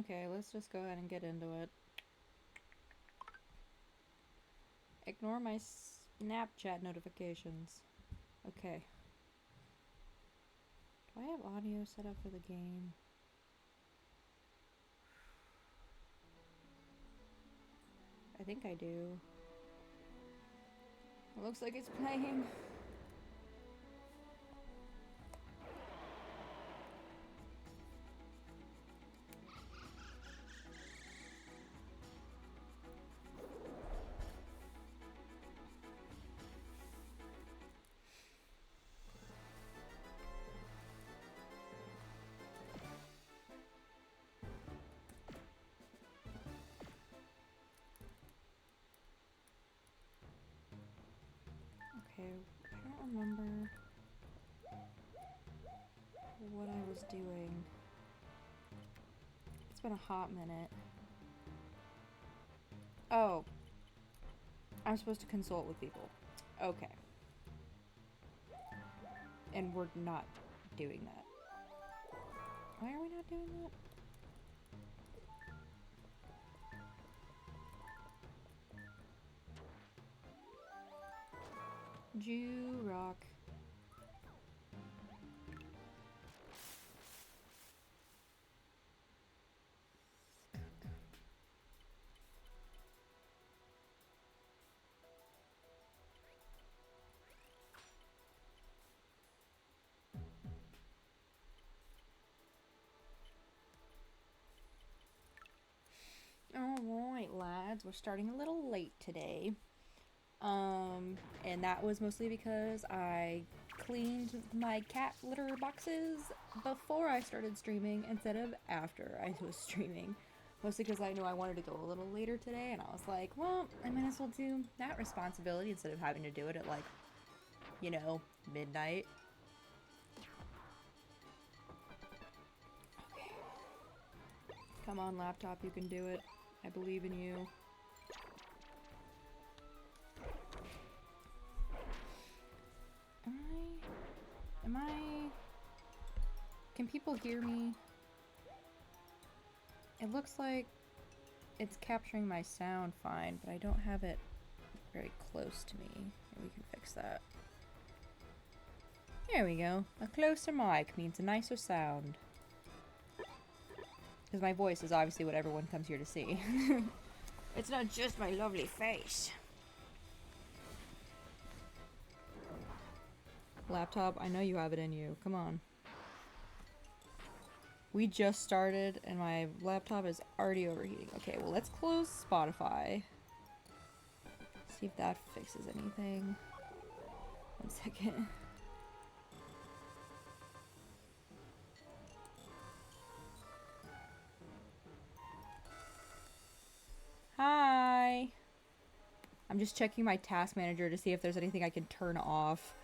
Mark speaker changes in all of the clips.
Speaker 1: Okay, let's just go ahead and get into it. Ignore my Snapchat notifications. Okay. Do I have audio set up for the game? I think I do. It looks like it's playing. Okay, I don't remember what I was doing. It's been a hot minute. Oh, I'm supposed to consult with people. Okay. And we're not doing that. Why are we not doing that? Jew rock. Alright, lads, we're starting a little late today. And that was mostly because I cleaned my cat litter boxes before I started streaming instead of after I was streaming. Mostly because I knew I wanted to go a little later today, and I was like, well, I might as well do that responsibility instead of having to do it at, like, you know, midnight. Okay. Come on, laptop, you can do it. I believe in you. Am I... Can people hear me? It looks like it's capturing my sound fine, but I don't have it very close to me. Maybe we can fix that. There we go. A closer mic means a nicer sound. Because my voice is obviously what everyone comes here to see. It's not just my lovely face. Laptop, I know you have it in you. Come on. We just started and my laptop is already overheating. Okay, well, let's close Spotify. See if that fixes anything. 1 second. Hi. I'm just checking my task manager to see if there's anything I can turn off.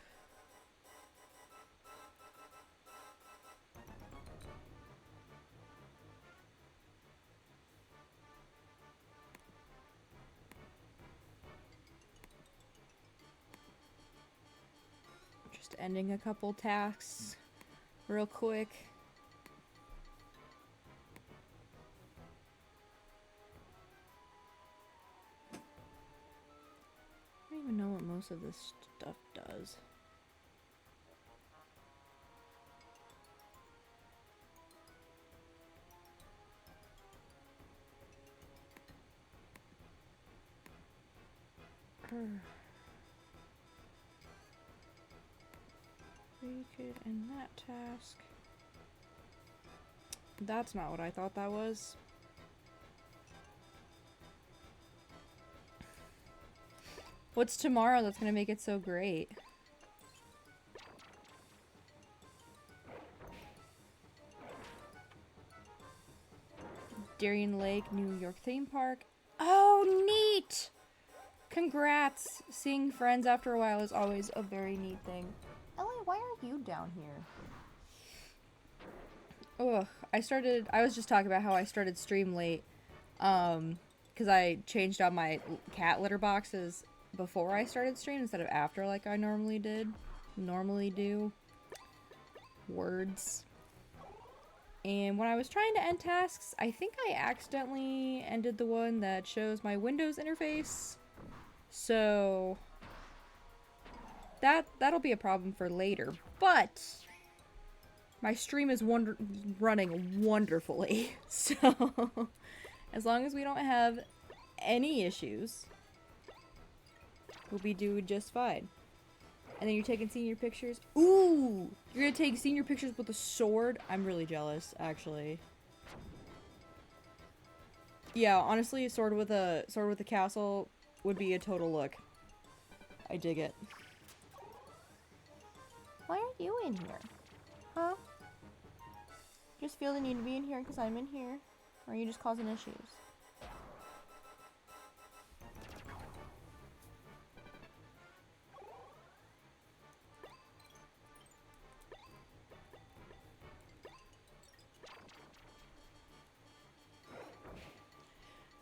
Speaker 1: Just ending a couple tasks real quick. I don't even know what most of this stuff does. We could end that task. That's not what I thought that was. What's tomorrow that's gonna make it so great? Darien Lake, New York theme park. Oh, neat! Congrats! Seeing friends after a while is always a very neat thing. Ellie, why are you down here? Ugh, I was just talking about how I started stream late. Because I changed out my cat litter boxes before I started stream instead of after like I normally do. Words. And when I was trying to end tasks, I think I accidentally ended the one that shows my Windows interface. So that'll be a problem for later. But my stream is running wonderfully. So as long as we don't have any issues, we'll be doing just fine. And then you're taking senior pictures. Ooh! You're gonna take senior pictures with a sword? I'm really jealous, actually. Yeah, honestly, a sword with a castle would be a total look. I dig it. Why are you in here? Huh? Just feel the need to be in here because I'm in here? Or are you just causing issues?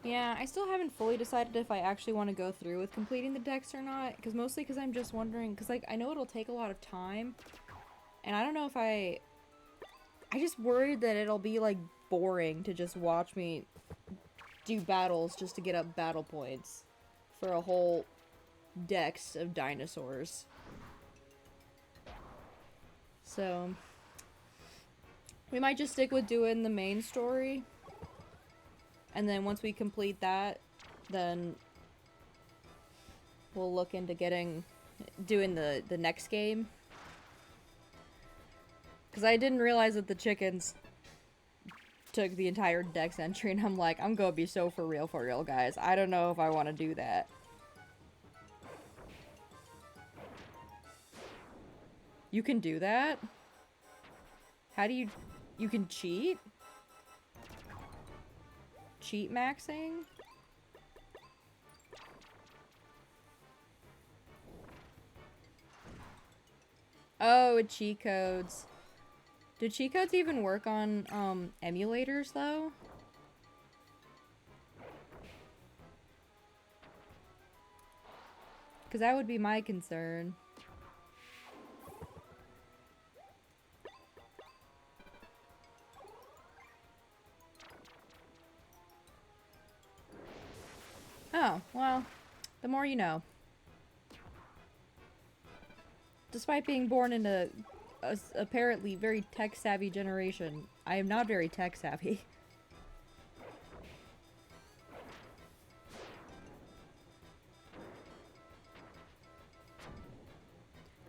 Speaker 1: Yeah, I still haven't fully decided if I actually want to go through with completing the decks or not. Mostly because I'm just wondering, because like I know it'll take a lot of time. And I don't know if I just worried that it'll be like boring to just watch me do battles just to get up battle points for a whole decks of dinosaurs. So we might just stick with doing the main story. And then once we complete that, then we'll look into doing the next game. Because I didn't realize that the chickens took the entire dex entry, and I'm like, I'm gonna be so for real, guys. I don't know if I want to do that. You can do that? How do you can cheat? Cheat maxing? Oh, cheat codes. Do cheat codes even work on emulators though? Because that would be my concern. Oh, well, the more you know. Despite being born in a apparently very tech-savvy generation, I am not very tech-savvy.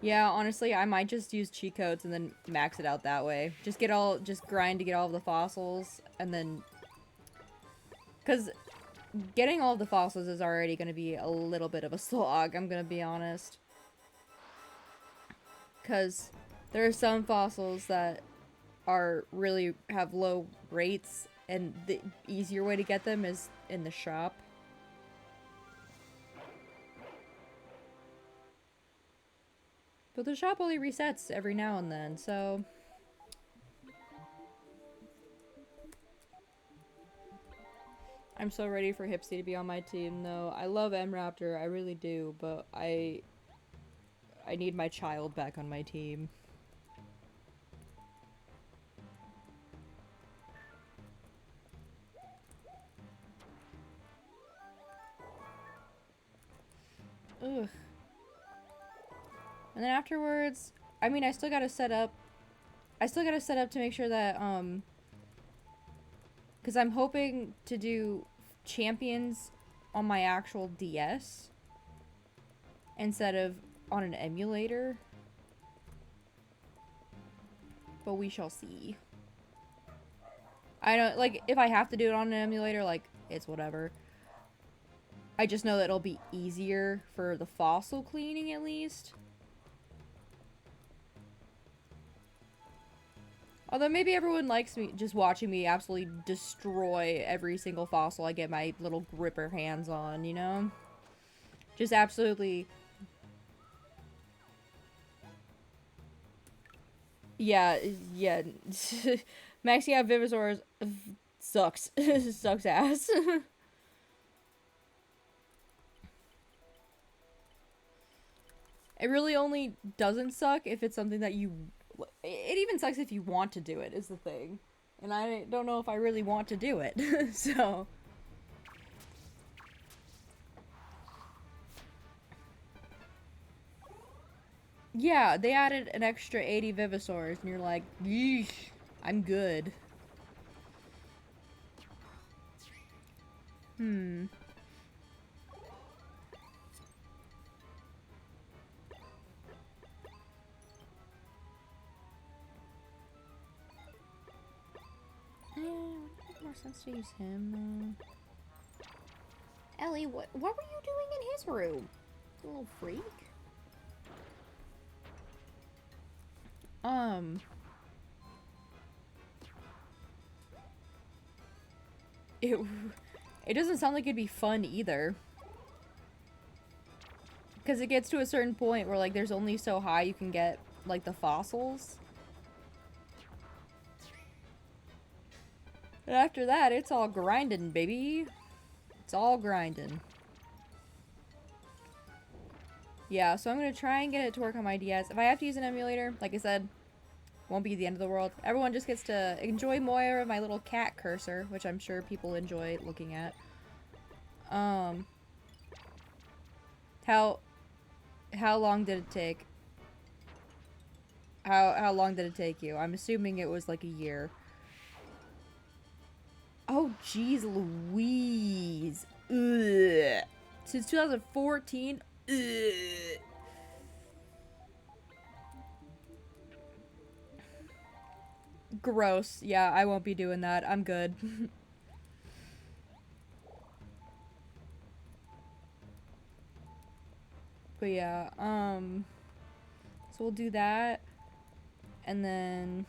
Speaker 1: Yeah, honestly, I might just use cheat codes and then max it out that way. Just grind to get all of the fossils, and then... Because getting all of the fossils is already going to be a little bit of a slog, I'm going to be honest. Because there are some fossils that have low rates, and the easier way to get them is in the shop. But the shop only resets every now and then, so... I'm so ready for Hipsy to be on my team, though. I love M-Raptor, I really do, but I need my child back on my team. Ugh. And then afterwards, I mean, I still gotta set up to make sure that, because I'm hoping to do champions on my actual DS instead of on an emulator. But we shall see. I don't, like, if I have to do it on an emulator, like, it's whatever. I just know that it'll be easier for the fossil cleaning, at least. Although maybe everyone likes me just watching me absolutely destroy every single fossil I get my little gripper hands on, you know? Just absolutely... Yeah. Maxing out Vivisaurs sucks. Sucks ass. It really only doesn't suck if it's something that you... It even sucks if you want to do it, is the thing. And I don't know if I really want to do it. So... Yeah, they added an extra 80 Vivisaurs, and you're like, yeesh, I'm good. Hmm. Would it make more sense to use him? Ellie, what were you doing in his room? You little freak. It, it doesn't sound like it'd be fun either. Because it gets to a certain point where, like, there's only so high you can get, like, the fossils. And after that, it's all grinding, baby. It's all grinding. Yeah, so I'm going to try and get it to work on my DS. If I have to use an emulator, like I said, won't be the end of the world. Everyone just gets to enjoy more of my little cat cursor, which I'm sure people enjoy looking at. How long did it take? How long did it take you? I'm assuming it was like a year. Oh, jeez Louise. Ugh. Since 2014? Ugh. Gross. Yeah, I won't be doing that. I'm good. But yeah, so we'll do that. And then...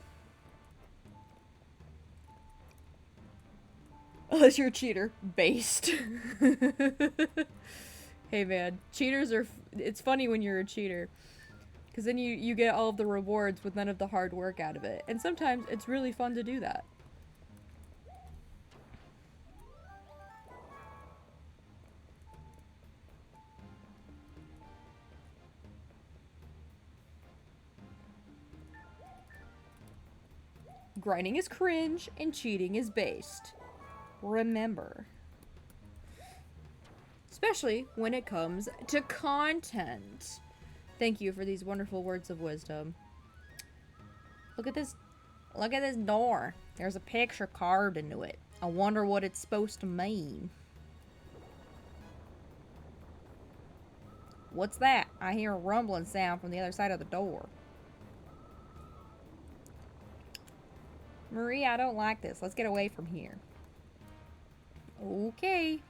Speaker 1: Unless you're a cheater. Based. Hey man, cheaters are... It's funny when you're a cheater. Because then you get all of the rewards with none of the hard work out of it. And sometimes it's really fun to do that. Grinding is cringe and cheating is based. Remember. Especially when it comes to content. Thank you for these wonderful words of wisdom. Look at this. Look at this door. There's a picture carved into it. I wonder what it's supposed to mean. What's that? I hear a rumbling sound from the other side of the door. Marie, I don't like this. Let's get away from here. Okay.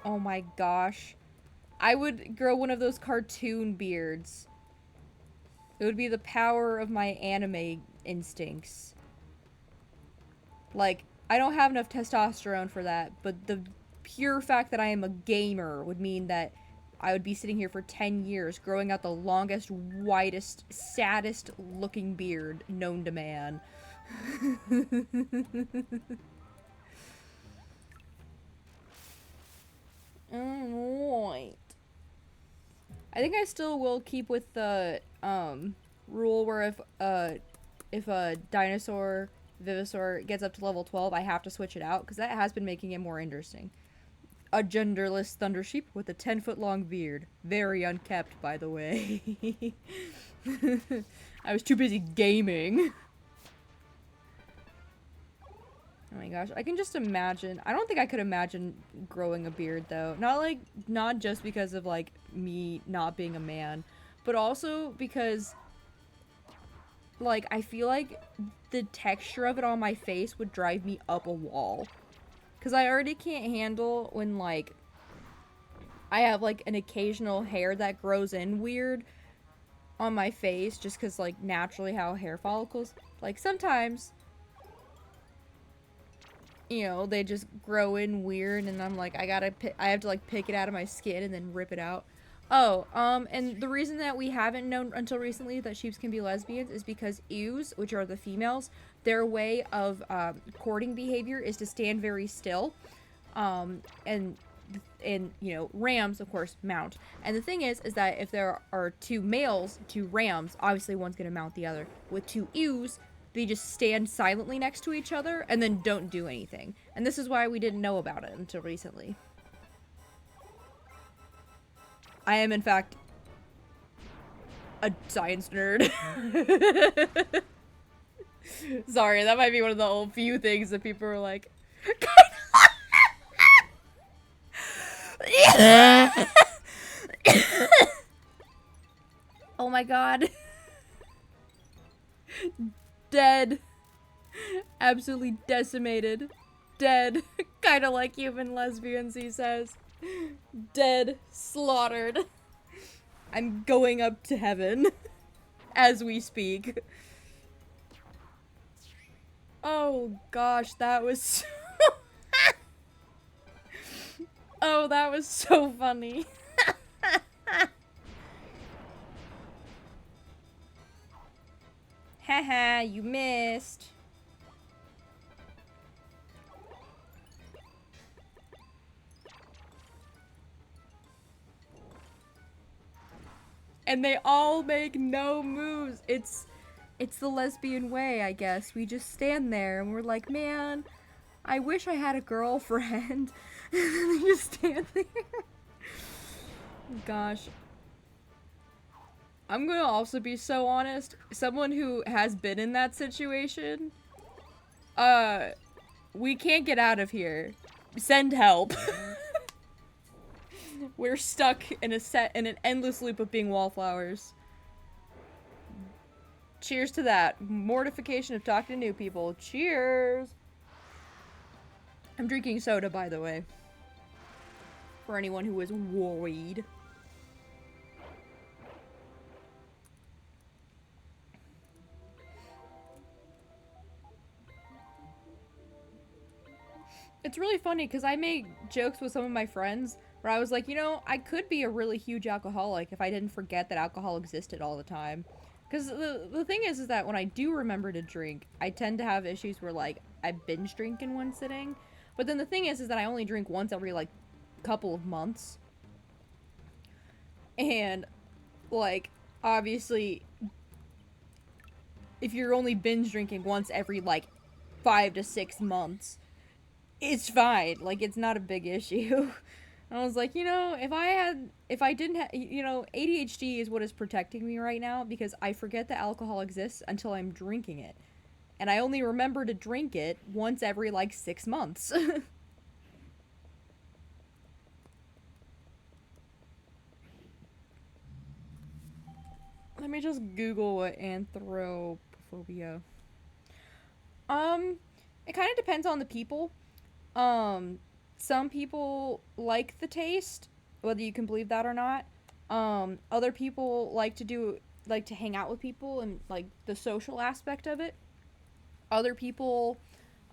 Speaker 1: Oh my gosh. I would grow one of those cartoon beards. It would be the power of my anime instincts. Like, I don't have enough testosterone for that, but the pure fact that I am a gamer would mean that I would be sitting here for 10 years growing out the longest, whitest, saddest looking beard known to man. Alright. I think I still will keep with the rule where if a dinosaur Vivisaur gets up to level 12, I have to switch it out because that has been making it more interesting. A genderless thunder sheep with a 10-foot long beard. Very unkept, by the way. I was too busy gaming. Oh my gosh, I can just imagine. I don't think I could imagine growing a beard though. Not just because of like me not being a man, but also because like I feel like the texture of it on my face would drive me up a wall. Cause I already can't handle when like I have like an occasional hair that grows in weird on my face just cause like naturally how hair follicles, like sometimes you know, they just grow in weird and I'm like, I have to like pick it out of my skin and then rip it out. Oh, and the reason that we haven't known until recently that sheeps can be lesbians is because ewes, which are the females, their way of courting behavior is to stand very still, and you know, rams of course mount. And the thing is that if there are two males, two rams, obviously one's gonna mount the other. With two ewes, they just stand silently next to each other and then don't do anything. And this is why we didn't know about it until recently. I am in fact a science nerd. Sorry, that might be one of the old few things that people are like, oh my god. Dead. Absolutely decimated. Dead. Kinda like human lesbians, he says. Dead. Slaughtered. I'm going up to heaven. As we speak. Oh gosh, that was so oh, that was so funny. Haha, you missed. And they all make no moves. It's the lesbian way, I guess. We just stand there and we're like, man, I wish I had a girlfriend. And then we just stand there. Gosh. I'm gonna also be so honest. Someone who has been in that situation, we can't get out of here. Send help. We're stuck in an endless loop of being wallflowers. Cheers to that. Mortification of talking to new people. Cheers! I'm drinking soda, by the way. For anyone who is worried. It's really funny because I make jokes with some of my friends where I was like, you know, I could be a really huge alcoholic if I didn't forget that alcohol existed all the time. Because the thing is that when I do remember to drink, I tend to have issues where, like, I binge drink in one sitting. But then the thing is that I only drink once every, like, couple of months. And, like, obviously, if you're only binge drinking once every, like, 5 to 6 months, it's fine. Like, it's not a big issue. I was like, you know, if I didn't have, you know, ADHD is what is protecting me right now because I forget that alcohol exists until I'm drinking it. And I only remember to drink it once every, like, 6 months. Let me just Google what anthropophobia. It kind of depends on the people. Some people like the taste, whether you can believe that or not. Other people like to hang out with people and, like, the social aspect of it. Other people,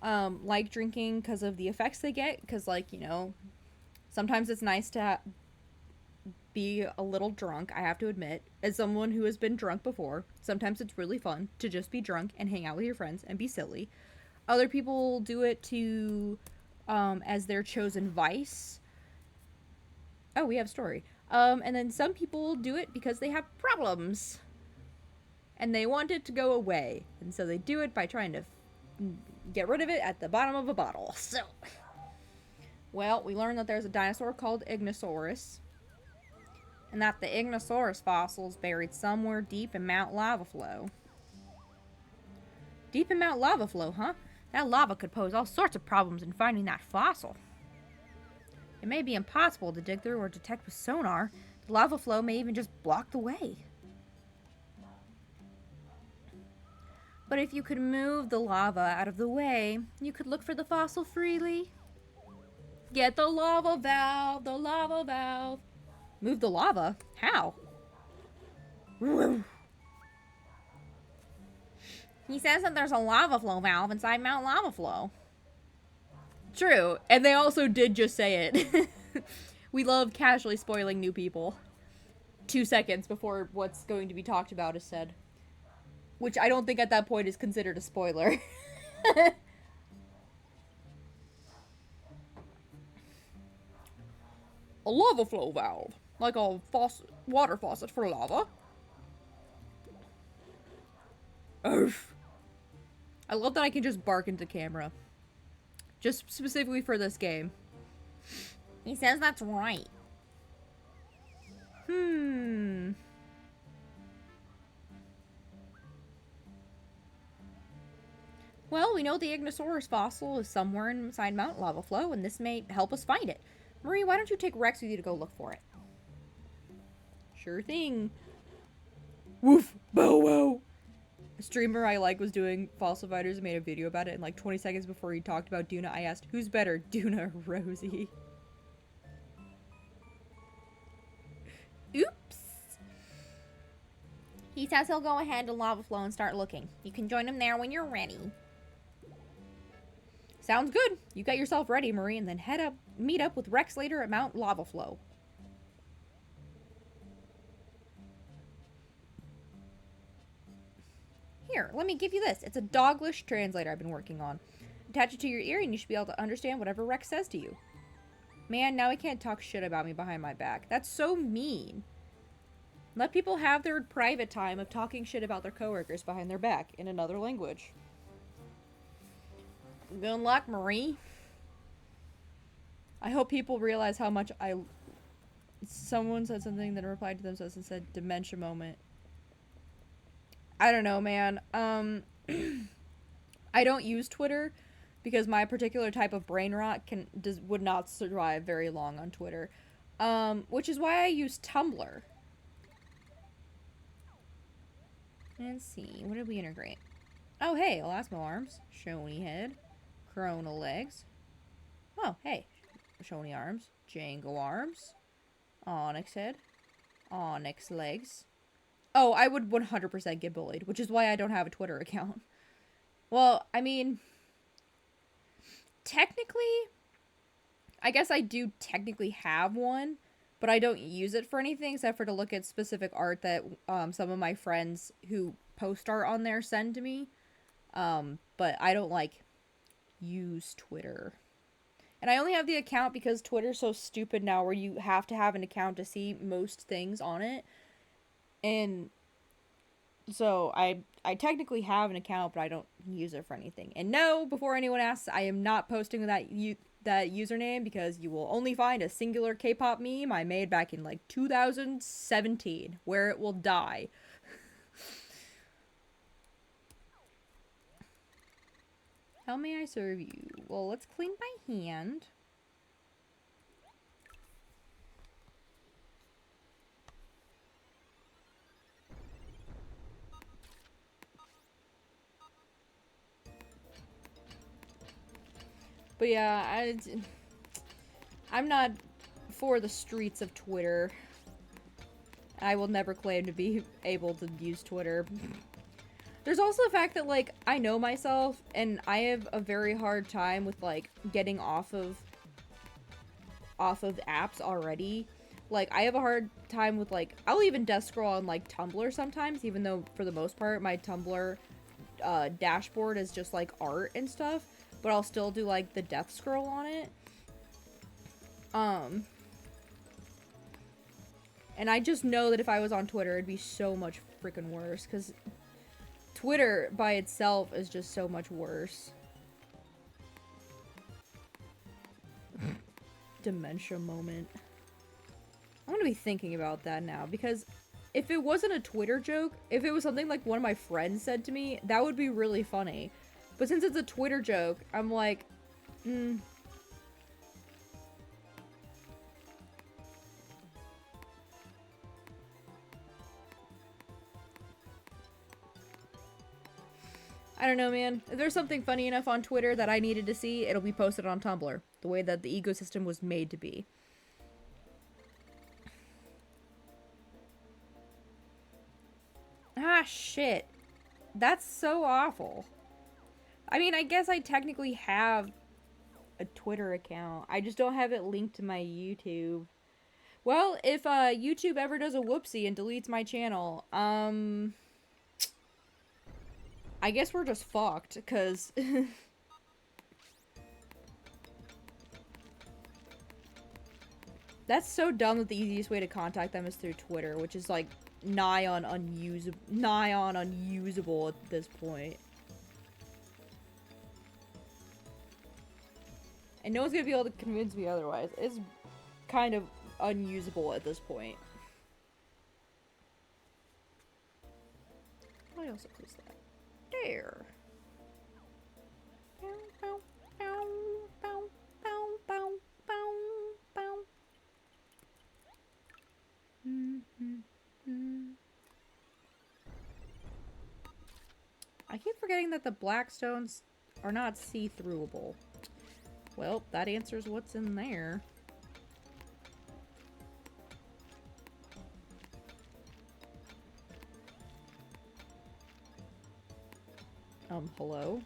Speaker 1: like drinking because of the effects they get, because, like, you know, sometimes it's nice to be a little drunk, I have to admit. As someone who has been drunk before, sometimes it's really fun to just be drunk and hang out with your friends and be silly. Other people do it to... as their chosen vice. Oh, we have a story. And then some people do it because they have problems. And they want it to go away. And so they do it by trying to get rid of it at the bottom of a bottle. So, well, we learned that there's a dinosaur called Ignosaurus. And that the Ignosaurus fossil is buried somewhere deep in Mount Lava Flow. Deep in Mount Lava Flow, huh? That lava could pose all sorts of problems in finding that fossil. It may be impossible to dig through or detect with sonar. The lava flow may even just block the way. But if you could move the lava out of the way, you could look for the fossil freely. Get the lava valve, the lava valve. Move the lava? How? He says that there's a lava flow valve inside Mount Lava Flow. True, and they also did just say it. We love casually spoiling new people. 2 seconds before what's going to be talked about is said. which I don't think at that point is considered a spoiler. A lava flow valve, like a water faucet for lava. Oof. I love that I can just bark into camera. Just specifically for this game.
Speaker 2: He says that's right.
Speaker 1: Well, we know the Ignosaurus fossil is somewhere inside Mount Lava Flow, and this may help us find it. Marie, why don't you take Rex with you to go look for it? Sure thing. Woof! Bow wow! A streamer I like was doing fossil fighters and made a video about it, and like 20 seconds before he talked about Duna, I asked, who's better, Duna or Rosie? Oops!
Speaker 2: He says he'll go ahead to Lava Flow and start looking. You can join him there when you're ready.
Speaker 1: Sounds good. You get yourself ready, Marie, and then meet up with Rex later at Mount Lava Flow. Here, let me give you this. It's a Doglish translator I've been working on. Attach it to your ear and you should be able to understand whatever Rex says to you. Man, now he can't talk shit about me behind my back. That's so mean. Let people have their private time of talking shit about their coworkers behind their back in another language. Good luck, Marie. I hope people realize how much someone said something, then replied to themselves and said dementia moment. I don't know, man. I don't use Twitter because my particular type of brain rot would not survive very long on Twitter. Which is why I use Tumblr. Let's see, what did we integrate? Oh, hey, Elasmo arms, Shoney head, Corona legs. Oh, hey, Shoney arms, Django arms, Onyx head, Onyx legs. Oh, I would 100% get bullied, which is why I don't have a Twitter account. Well, I mean, technically, I guess I do technically have one, but I don't use it for anything except for to look at specific art that some of my friends who post art on there send to me. But I don't, like, use Twitter. And I only have the account because Twitter's so stupid now where you have to have an account to see most things on it. And so I technically have an account, but I don't use it for anything. And no, before anyone asks, I am not posting that username because you will only find a singular K-pop meme I made back in like 2017 where it will die. How may I serve you? Well, let's clean by hand. But yeah, I'm not for the streets of Twitter. I will never claim to be able to use Twitter. There's also the fact that, like, I know myself, and I have a very hard time with, like, getting off of apps already. Like, I have a hard time with, like, I'll even death scroll on, like, Tumblr sometimes, even though, for the most part, my Tumblr dashboard is just, like, art and stuff. But I'll still do, like, the death scroll on it. And I just know that if I was on Twitter, it'd be so much freaking worse. Because Twitter by itself is just so much worse. Dementia moment. I'm gonna be thinking about that now. Because if it wasn't a Twitter joke, if it was something like one of my friends said to me, that would be really funny. But since it's a Twitter joke, I'm like, I don't know, man. If there's something funny enough on Twitter that I needed to see, it'll be posted on Tumblr. The way that the ecosystem was made to be. Ah, shit. That's so awful. I mean, I guess I technically have a Twitter account. I just don't have it linked to my YouTube. Well, if YouTube ever does a whoopsie and deletes my channel, I guess we're just fucked, because... That's so dumb that the easiest way to contact them is through Twitter, which is, like, nigh on unusable at this point. And no one's gonna be able to convince me otherwise. It's kind of unusable at this point. I also close that. There. I keep forgetting that the black stones are not see-throughable. Well, that answers what's in there. Hello?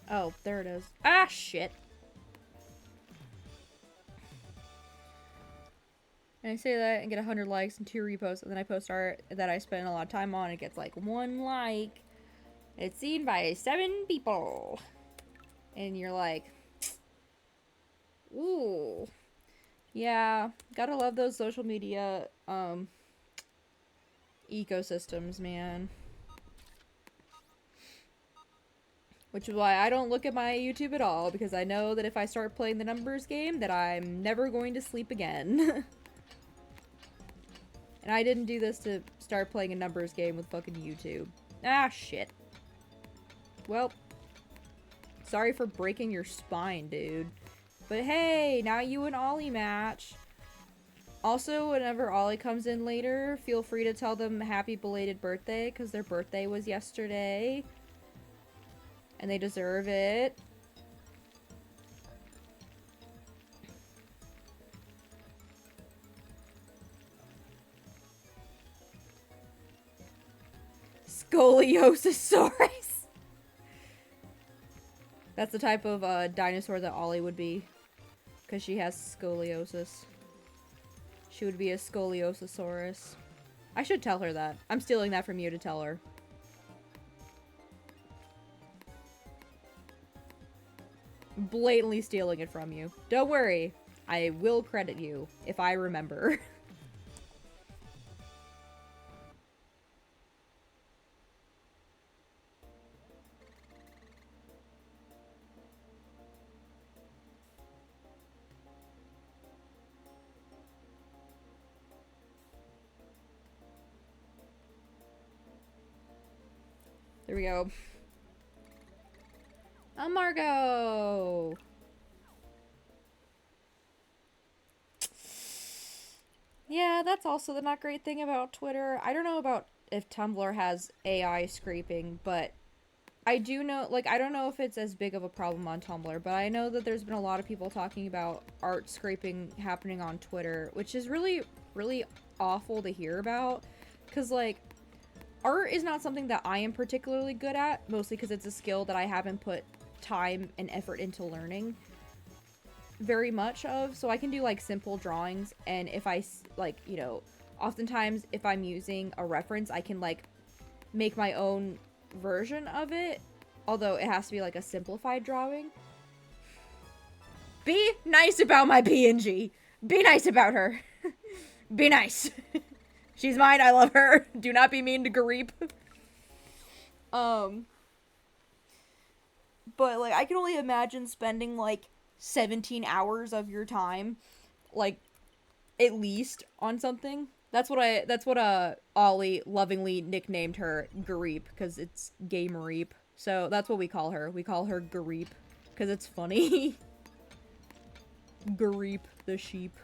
Speaker 1: Oh, there it is. Ah, shit! And I say that and get 100 likes and 2 reposts, and then I post art that I spend a lot of time on, and it gets like 1 like. It's seen by 7 people. And you're like, ooh. Yeah, gotta love those social media, ecosystems, man. Which is why I don't look at my YouTube at all, because I know that if I start playing the numbers game, that I'm never going to sleep again. And I didn't do this to start playing a numbers game with fucking YouTube. Ah, shit. Well, sorry for breaking your spine, dude. But hey, now you and Ollie match. Also, whenever Ollie comes in later, feel free to tell them happy belated birthday, because their birthday was yesterday. And they deserve it. Scoliosasaurus. That's the type of dinosaur that Ollie would be. Because she has scoliosis. She would be a scoliosasaurus. I should tell her that. I'm stealing that from you to tell her. Blatantly stealing it from you. Don't worry. I will credit you if I remember. There we go. Margot! Yeah, that's also the not great thing about Twitter. I don't know about if Tumblr has AI scraping, but I do know, like, I don't know if it's as big of a problem on Tumblr, but I know that there's been a lot of people talking about art scraping happening on Twitter, which is really, really awful to hear about. Because, like, art is not something that I am particularly good at, mostly because it's a skill that I haven't put time and effort into learning very much of. So I can do, like, simple drawings, and if I, like, you know, oftentimes if I'm using a reference, I can, like, make my own version of it, although it has to be, like, a simplified drawing. Be nice about my PNG. Be nice about her. Be nice. She's mine. I love her. Do not be mean to Garip. But, like, I can only imagine spending, like, 17 hours of your time, like, at least, on something. That's what Ollie lovingly nicknamed her, Garip, because it's Gamereep. So that's what we call her. We call her Garip, because it's funny. Garip the sheep.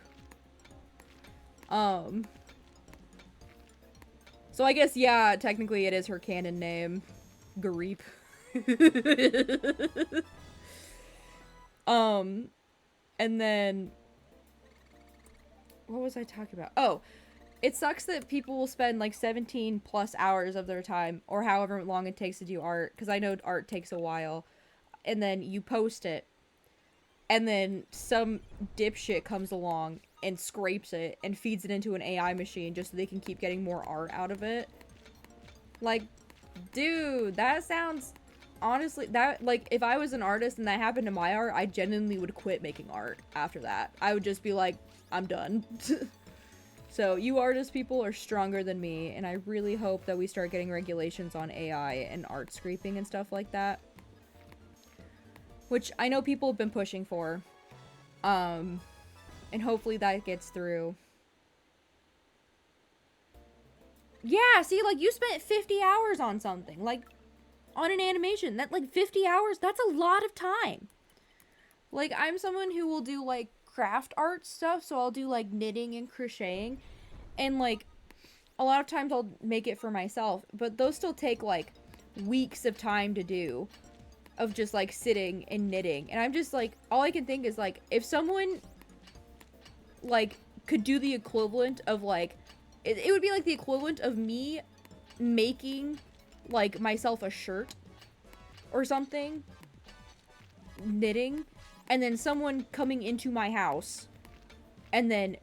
Speaker 1: So I guess, yeah, technically it is her canon name. Garip. And then... what was I talking about? Oh, it sucks that people will spend, like, 17 plus hours of their time, or however long it takes to do art, because I know art takes a while, and then you post it, and then some dipshit comes along and scrapes it and feeds it into an AI machine just so they can keep getting more art out of it. Like, dude, that sounds... Honestly, that, like, if I was an artist and that happened to my art, I genuinely would quit making art after that. I would just be like, I'm done. So, you artist people are stronger than me, and I really hope that we start getting regulations on AI and art scraping and stuff like that. Which I know people have been pushing for. And hopefully that gets through. Yeah, see, like, you spent 50 hours on something. Like, on an animation. That, like, 50 hours, that's a lot of time. Like, I'm someone who will do, like, craft art stuff, so I'll do, like, knitting and crocheting. And, like, a lot of times I'll make it for myself, but those still take, like, weeks of time to do. Of just, like, sitting and knitting. And I'm just, like, all I can think is, like, if someone, like, could do the equivalent of, like, it would be, like, the equivalent of me making, like, myself a shirt or something, knitting, and then someone coming into my house and then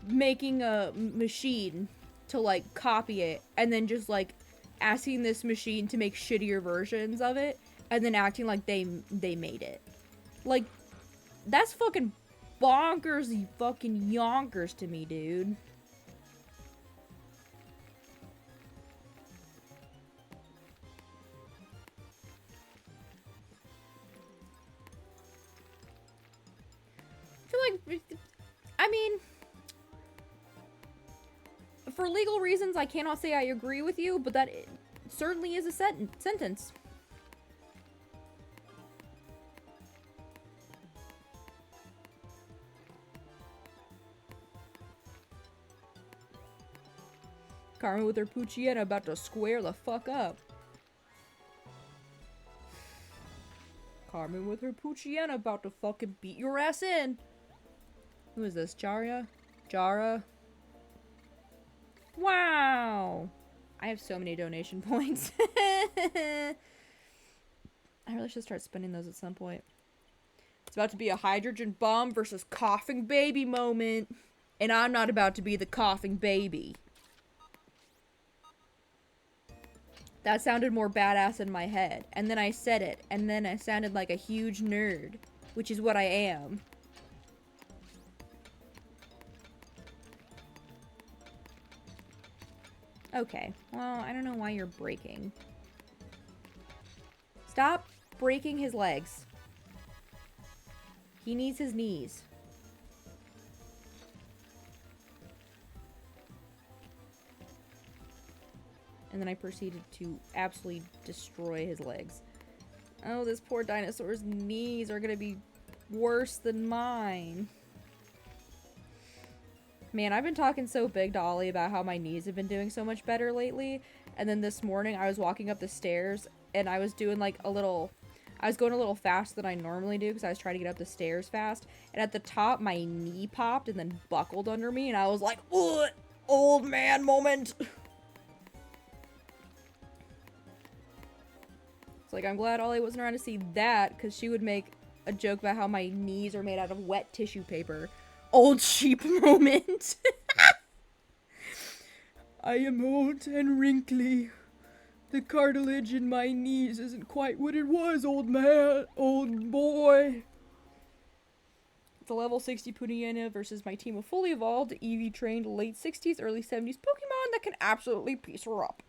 Speaker 1: making a machine to, like, copy it, and then just, like, asking this machine to make shittier versions of it, and then acting like they made it. Like, that's fucking bonkers, fucking yonkers to me, dude. I feel like, I mean, for legal reasons, I cannot say I agree with you, but that certainly is a sentence. Carmen with her Puccietta about to square the fuck up. Carmen with her Puccietta about to fucking beat your ass in. Who is this? Jara? Wow! I have so many donation points. I really should start spending those at some point. It's about to be a hydrogen bomb versus coughing baby moment. And I'm not about to be the coughing baby. That sounded more badass in my head. And then I said it. And then I sounded like a huge nerd. Which is what I am. Okay. Well, I don't know why you're breaking. Stop breaking his legs. He needs his knees. And then I proceeded to absolutely destroy his legs. Oh, this poor dinosaur's knees are gonna be worse than mine. Man, I've been talking so big to Ollie about how my knees have been doing so much better lately. And then this morning I was walking up the stairs and I was doing like I was going a little faster than I normally do because I was trying to get up the stairs fast. And at the top, my knee popped and then buckled under me. And I was like, ugh, old man moment. It's like, I'm glad Ollie wasn't around to see that because she would make a joke about how my knees are made out of wet tissue paper. Old sheep moment. I am old and wrinkly. The cartilage in my knees isn't quite what it was, old man. Old boy. It's a level 60 Puniena versus my team of fully evolved, EV-trained late 60s, early 70s Pokemon that can absolutely piece her up.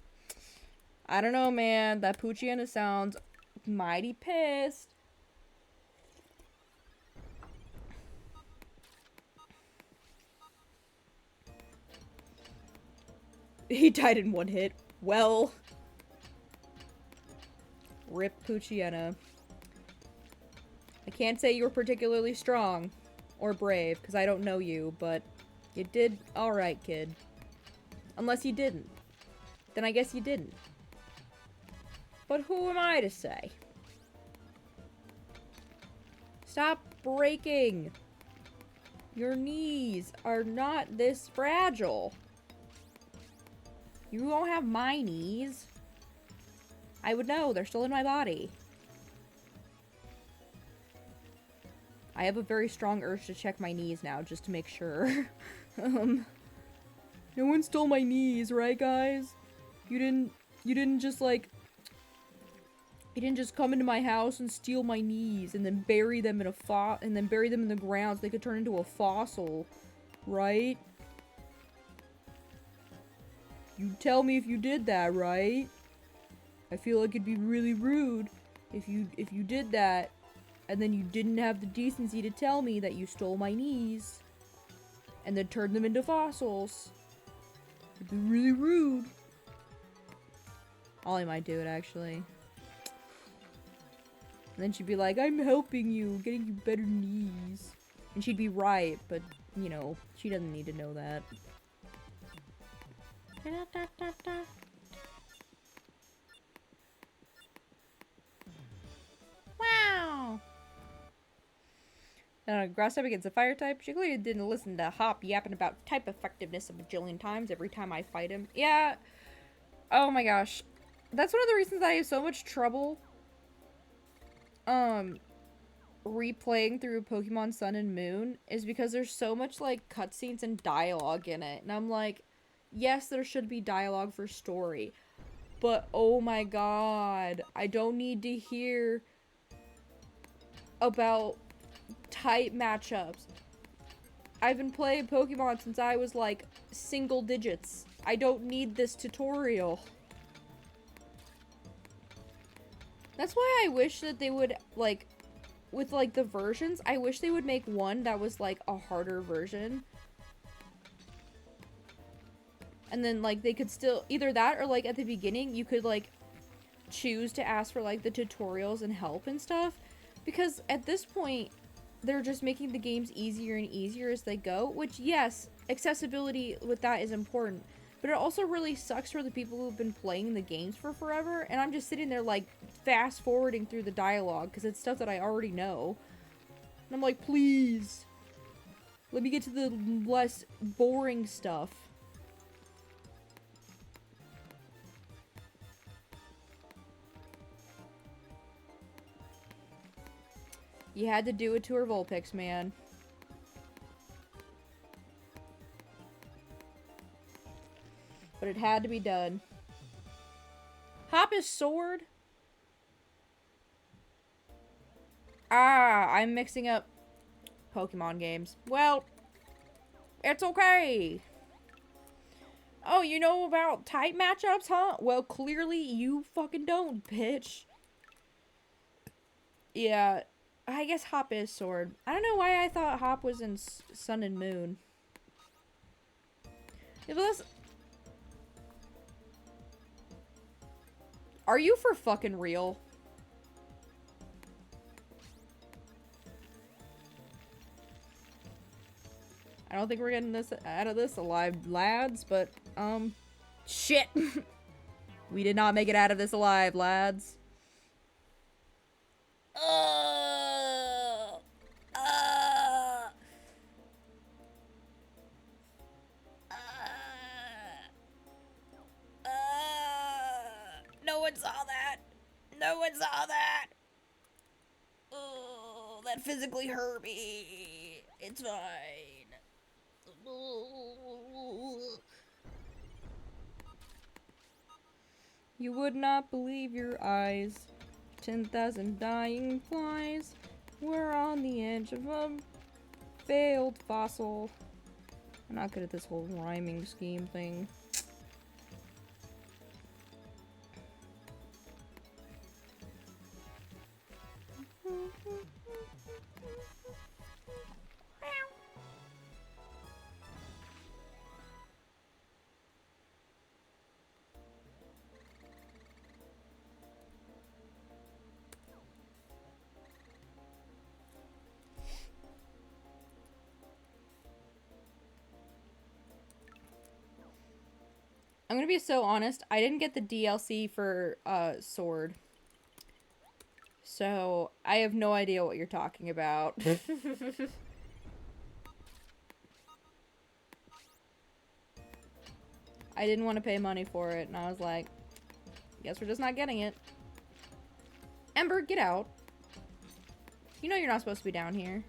Speaker 1: I don't know, man. That Poochiana sounds mighty pissed. He died in one hit. Well. Rip Poochiana. I can't say you were particularly strong or brave, because I don't know you, but you did alright, kid. Unless you didn't. Then I guess you didn't. But who am I to say? Stop breaking! Your knees are not this fragile. You don't have my knees. I would know, they're still in my body. I have a very strong urge to check my knees now, just to make sure. No one stole my knees, right, guys? You didn't just, like... You didn't just come into my house and steal my knees and then bury them in bury them in the ground so they could turn into a fossil, right? You tell me if you did that, right? I feel like it'd be really rude if you did that and then you didn't have the decency to tell me that you stole my knees and then turned them into fossils. It'd be really rude. Ollie might do it, actually. And then she'd be like, I'm helping you, getting you better knees. And she'd be right, but, you know, she doesn't need to know that.
Speaker 2: Wow.
Speaker 1: Grass type against a fire type. She clearly didn't listen to Hop yapping about type effectiveness a bajillion times every time I fight him. Yeah. Oh my gosh. That's one of the reasons I have so much trouble replaying through Pokemon Sun and Moon is because there's so much like cutscenes and dialogue in it, and I'm like, yes, there should be dialogue for story, but oh my god, I don't need to hear about type matchups. I've been playing Pokemon since I was like single digits. I don't need this tutorial. That's why I wish that they would, like, with, like, the versions, I wish they would make one that was, like, a harder version. And then, like, they could still, either that or, like, at the beginning, you could, like, choose to ask for, like, the tutorials and help and stuff. Because at this point, they're just making the games easier and easier as they go. Which, yes, accessibility with that is important. But it also really sucks for the people who've been playing the games for forever, and I'm just sitting there, like, fast-forwarding through the dialogue, because it's stuff that I already know. And I'm like, please, let me get to the less boring stuff. You had to do it to her Vulpix, man. But it had to be done. Hop his sword. Ah, I'm mixing up Pokemon games. Well, it's okay. Oh, you know about type matchups, huh? Well, clearly you fucking don't, bitch. Yeah, I guess Hop is sword. I don't know why I thought Hop was in Sun and Moon. Yeah, but that's... Are you for fucking real? I don't think we're getting this out of this alive, lads, but, shit! We did not make it out of this alive, lads.
Speaker 2: No one saw that. No one saw that. Oh, that physically hurt me. It's fine.
Speaker 1: You would not believe your eyes. 10,000 dying flies. We're on the edge of a failed fossil. I'm not good at this whole rhyming scheme thing. I'm gonna be so honest, I didn't get the DLC for, Sword. So, I have no idea what you're talking about. I didn't want to pay money for it, and I was like, guess we're just not getting it. Ember, get out. You know you're not supposed to be down here.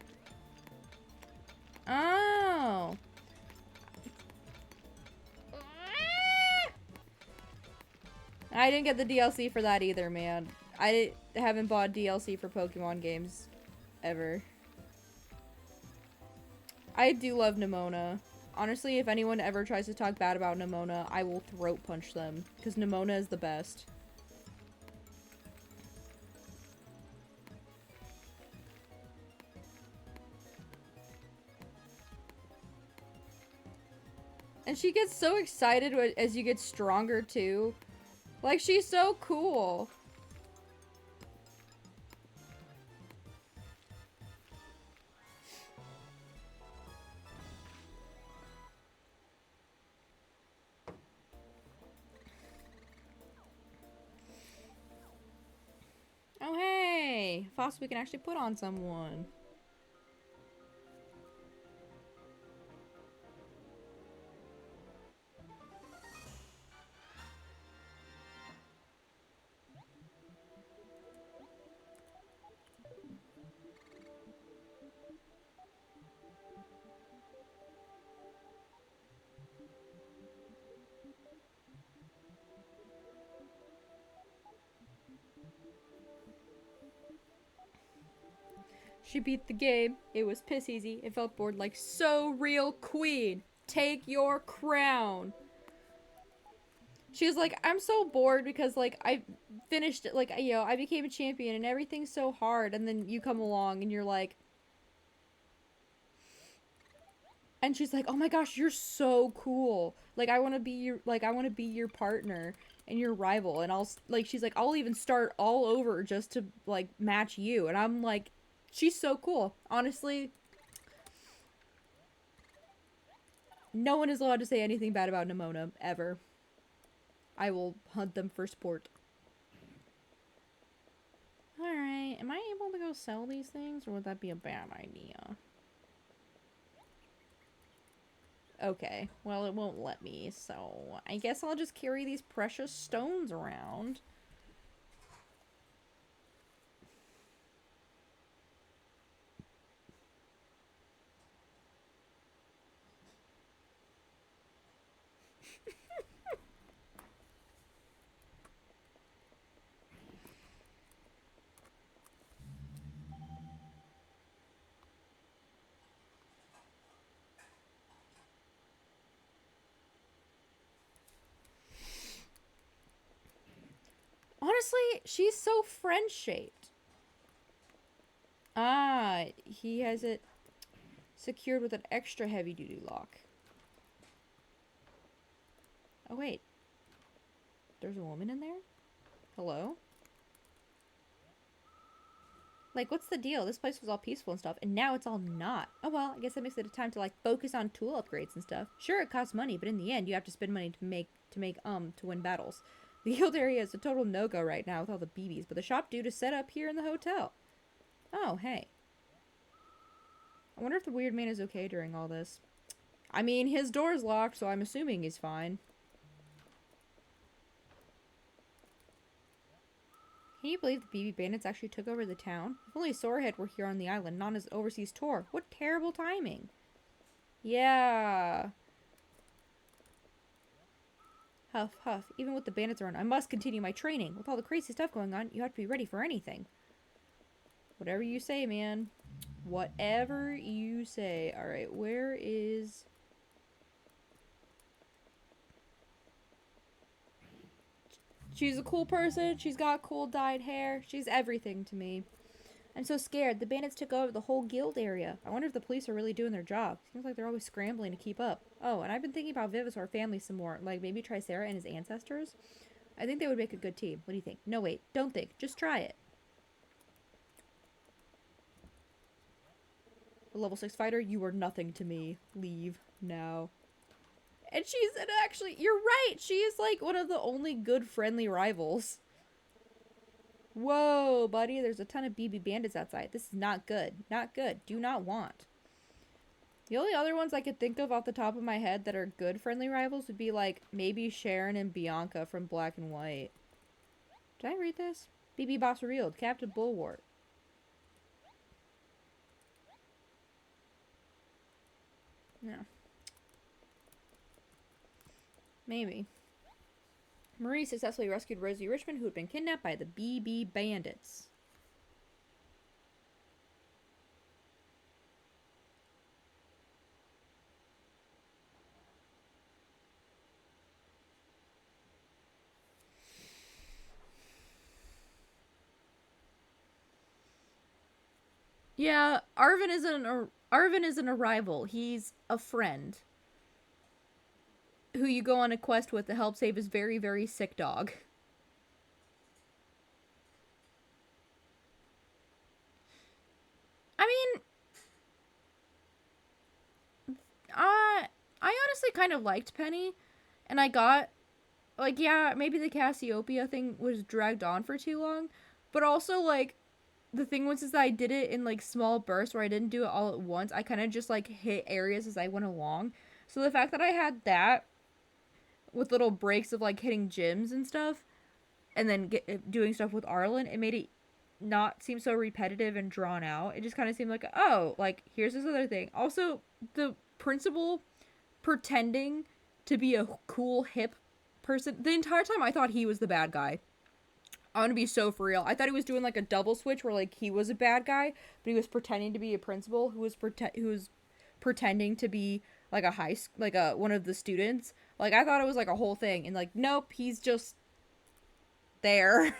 Speaker 1: I didn't get the DLC for that either, man. I haven't bought DLC for Pokemon games ever. I do love Nimona. Honestly, if anyone ever tries to talk bad about Nimona, I will throat punch them. Because Nimona is the best. And she gets so excited as you get stronger, too. Like, she's so cool. Oh, hey! Foss we can actually put on someone. She beat the game. It was piss easy. It felt bored like so real queen. Take your crown. She was like, I'm so bored because, like, I finished it. Like, you know, I became a champion and everything's so hard. And then you come along and you're like... And she's like, oh my gosh, you're so cool. Like, I want to be your, like, I want to be your partner and your rival. And I'll, like, she's like, I'll even start all over just to, like, match you. And I'm like, she's so cool. Honestly, no one is allowed to say anything bad about Nimona, ever. I will hunt them for sport. Alright, am I able to go sell these things, or would that be a bad idea? Okay, well, it won't let me, so I guess I'll just carry these precious stones around. Honestly, she's so friend-shaped. Ah, he has it secured with an extra heavy-duty lock. Oh, wait. There's a woman in there? Hello? Like, what's the deal? This place was all peaceful and stuff, and now it's all not. Oh, well, I guess that makes it a time to, like, focus on tool upgrades and stuff. Sure, it costs money, but in the end, you have to spend money to win battles. The guild area is a total no-go right now with all the BBs, but the shop dude is set up here in the hotel. Oh, hey. I wonder if the weird man is okay during all this. I mean, his door's locked, so I'm assuming he's fine. Can you believe the BB bandits actually took over the town? If only Sorehead were here on the island, not on his overseas tour. What terrible timing. Yeah. Huff, huff. Even with the bandits around, I must continue my training. With all the crazy stuff going on, you have to be ready for anything. Whatever you say, man. Whatever you say. Alright, where is... She's a cool person. She's got cool dyed hair. She's everything to me. I'm so scared. The bandits took over the whole guild area. I wonder if the police are really doing their job. Seems like they're always scrambling to keep up. Oh, and I've been thinking about Vivisor family some more. Like maybe Tricera and his ancestors. I think they would make a good team. What do you think? No, wait. Don't think. Just try it. A level 6 fighter? You are nothing to me. Leave now. And she's actually... You're right! She is like one of the only good friendly rivals. Whoa, buddy, there's a ton of BB bandits outside. This is not good. Not good. Do not want. The only other ones I could think of off the top of my head that are good friendly rivals would be, like, maybe Sharon and Bianca from Black and White. Did I read this? BB Boss revealed. Captain Bulwart. No. Maybe. Marie successfully rescued Rosie Richmond, who had been kidnapped by the BB Bandits. Yeah, Arvin isn't a rival. He's a friend who you go on a quest with to help save his very, very sick dog. I mean, I honestly kind of liked Penny, and I got like, yeah, maybe the Cassiopeia thing was dragged on for too long, but also like the thing was is that I did it in like small bursts where I didn't do it all at once. I kind of just like hit areas as I went along. So the fact that I had that with little breaks of like hitting gyms and stuff, and then doing stuff with Arlen, it made it not seem so repetitive and drawn out. It just kind of seemed like, oh, like here's this other thing. Also, the principal pretending to be a cool hip person the entire time I thought he was the bad guy. I'm gonna be so for real. I thought he was doing like a double switch where like he was a bad guy, but he was pretending to be a principal who was pretending to be like a one of the students. Like I thought it was like a whole thing, and like nope, he's just there.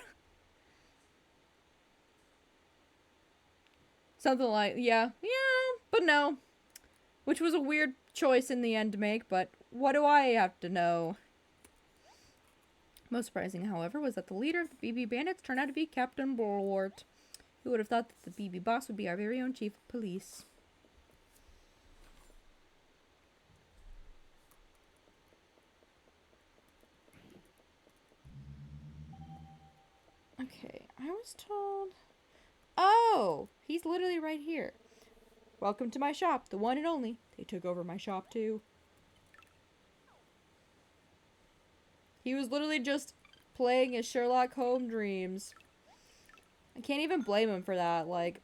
Speaker 1: Something like yeah, but no, which was a weird choice in the end to make. But what do I have to know? Most surprising, however, was that the leader of the BB Bandits turned out to be Captain Bulwart. Who would have thought that the BB boss would be our very own chief of police? Okay, I was told... Oh! He's literally right here. Welcome to my shop, the one and only. They took over my shop, too. He was literally just playing his Sherlock Holmes dreams. I can't even blame him for that. Like,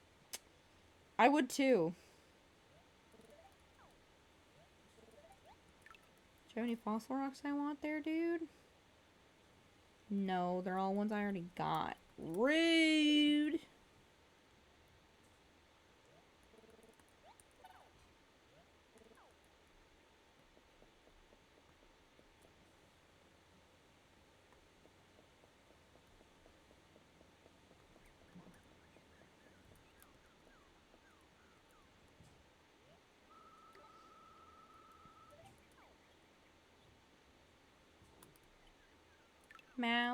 Speaker 1: I would too. Do you have any fossil rocks I want there, dude? No, they're all ones I already got. Rude!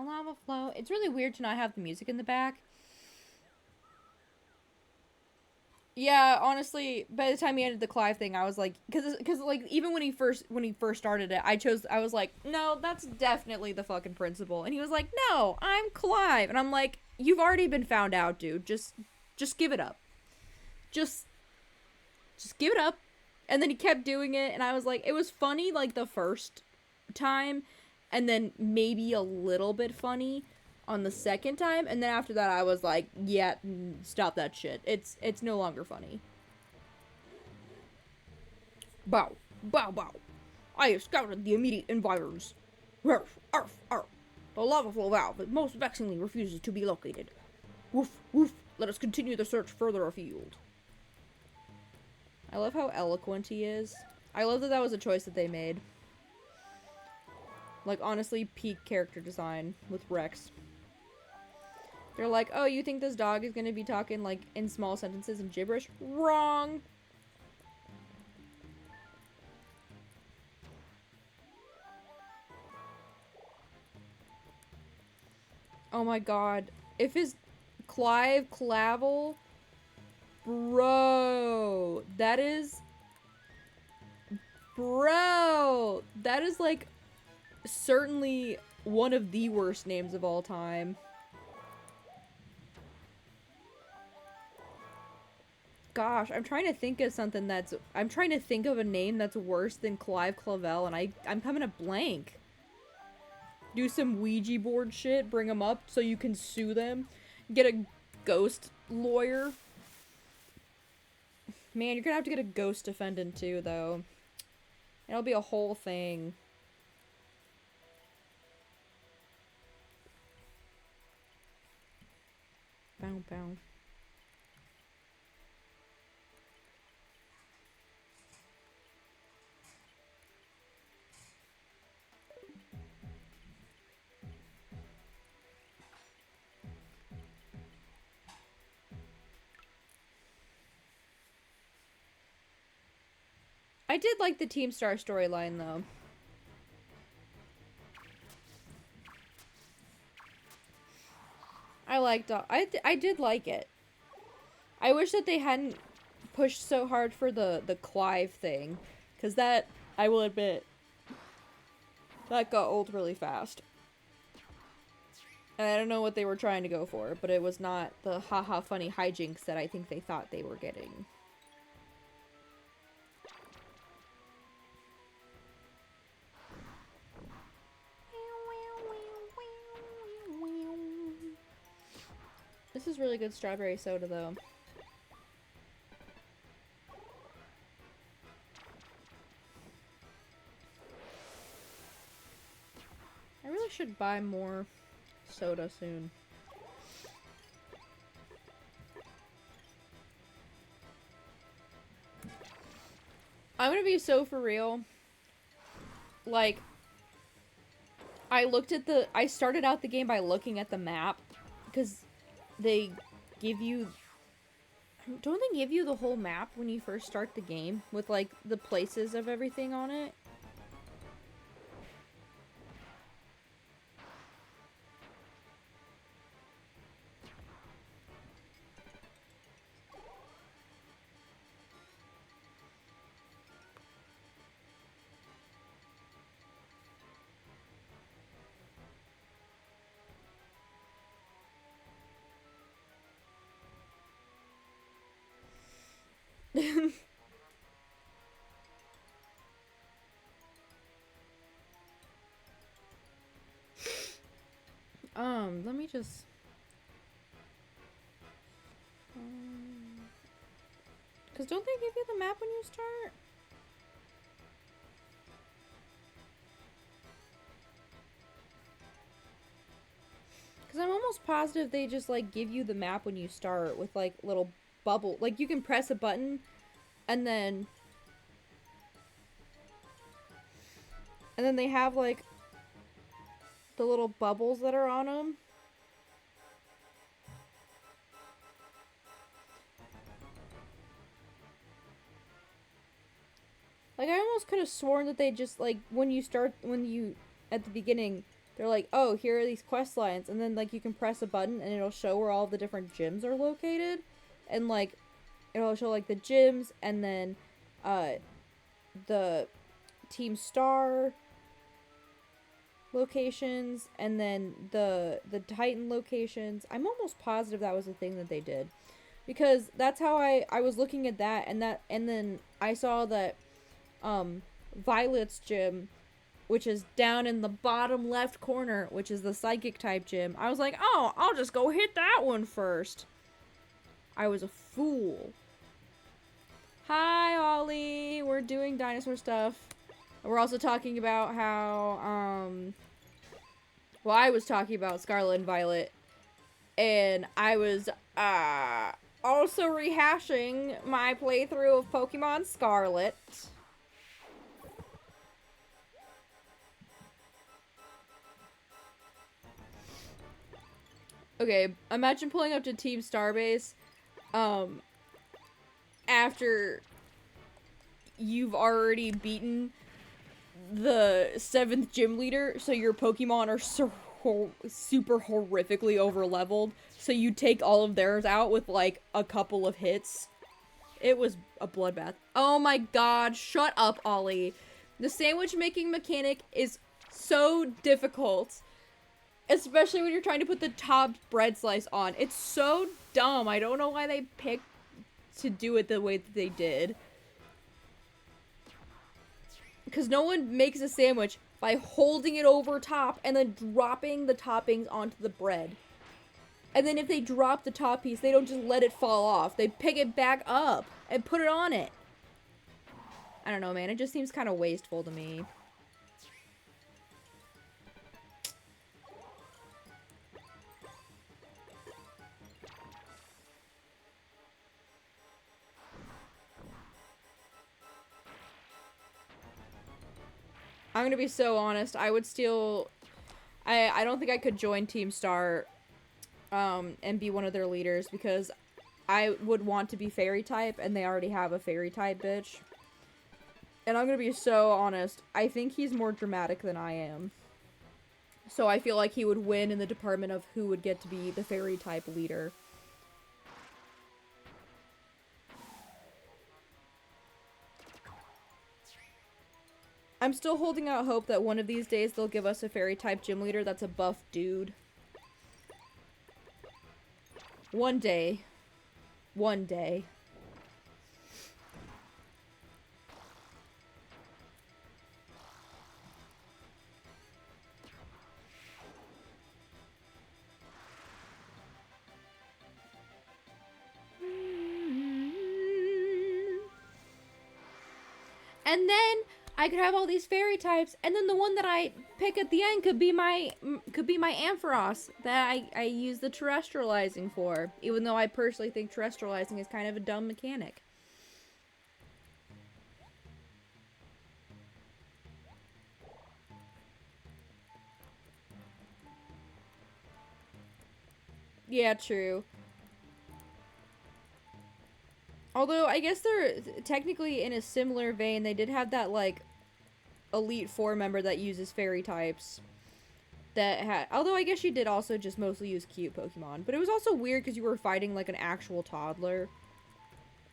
Speaker 1: Lava flow. It's really weird to not have the music in the back. Yeah, honestly, by the time he ended the Clive thing, I was like, because like even when he first started it, I was like, no, that's definitely the fucking principal, and he was like, no, I'm Clive, and I'm like, you've already been found out, dude. Just give it up. Just give it up. And then he kept doing it, and I was like, it was funny like the first time, and then maybe a little bit funny on the second time, and then after that I was like, yeah, stop that shit. It's no longer funny. Bow, bow, bow. I have scouted the immediate environs. Arf, arf, arf. The lava flow valve most vexingly refuses to be located. Woof, woof. Let us continue the search further afield. I love how eloquent he is. I love that that was a choice that they made. Like, honestly, peak character design with Rex. They're like, oh, you think this dog is gonna be talking, like, in small sentences and gibberish? Wrong! Oh my god. If his Clive Clavel... Bro! That is... Bro! That is, like, certainly one of the worst names of all time. Gosh, I'm trying to think of something that's... I'm trying to think of a name that's worse than Clive Clavel, and I'm coming a blank. Do some Ouija board shit, bring them up so you can sue them. Get a ghost lawyer. Man, you're gonna have to get a ghost defendant too, though. It'll be a whole thing. Bow, bow. I did like the Team Star storyline, though. I did like it. I wish that they hadn't pushed so hard for the Clive thing, because that, I will admit, that got old really fast. And I don't know what they were trying to go for, but it was not the haha funny hijinks that I think they thought they were getting. This is really good strawberry soda, though. I really should buy more soda soon. I'm gonna be so for real. Like, I started out the game by looking at the map, because they give you, don't they give you the whole map when you first start the game, with, like, the places of everything on it? Let me just... Because don't they give you the map when you start? Because I'm almost positive they just, like, give you the map when you start with, like, little bubble. Like, you can press a button, and then they have, like, the little bubbles that are on them. Like, I almost could have sworn that they just, like, at the beginning, they're like, oh, here are these quest lines, and then, like, you can press a button, and it'll show where all the different gyms are located, and, like, it'll show, like, the gyms, and then, the Team Star locations, and then the Titan locations. I'm almost positive that was a thing that they did, because that's how I was looking at that, and then I saw that Violet's gym, which is down in the bottom left corner, which is the psychic type gym. I was like, oh, I'll just go hit that one first. I was a fool. Hi, Ollie. We're doing dinosaur stuff. We're also talking about how, well, I was talking about Scarlet and Violet, and I was, also rehashing my playthrough of Pokemon Scarlet. Okay, imagine pulling up to Team Starbase, after you've already beaten the 7th gym leader, so your Pokemon are super horrifically over-leveled, so you take all of theirs out with, like, a couple of hits. It was a bloodbath. Oh my god, shut up, Ollie. The sandwich making mechanic is so difficult. Especially when you're trying to put the top bread slice on. It's so dumb. I don't know why they picked to do it the way that they did. Because no one makes a sandwich by holding it over top and then dropping the toppings onto the bread. And then if they drop the top piece, they don't just let it fall off. They pick it back up and put it on it. I don't know, man. It just seems kind of wasteful to me. I'm gonna be so honest. I would still... I don't think I could join Team Star and be one of their leaders because I would want to be fairy type and they already have a fairy type bitch. And I'm gonna be so honest. I think he's more dramatic than I am. So I feel like he would win in the department of who would get to be the fairy type leader. I'm still holding out hope that one of these days they'll give us a fairy type gym leader that's a buff dude. One day. One day. And then I could have all these fairy types, and then the one that I pick at the end could be my Ampharos that I use the terrestrializing for, even though I personally think terrestrializing is kind of a dumb mechanic. Yeah, true. Although, I guess they're technically in a similar vein. They did have that, like, Elite Four member that uses fairy types. That had... Although, I guess she did also just mostly use cute Pokemon. But it was also weird because you were fighting, like, an actual toddler.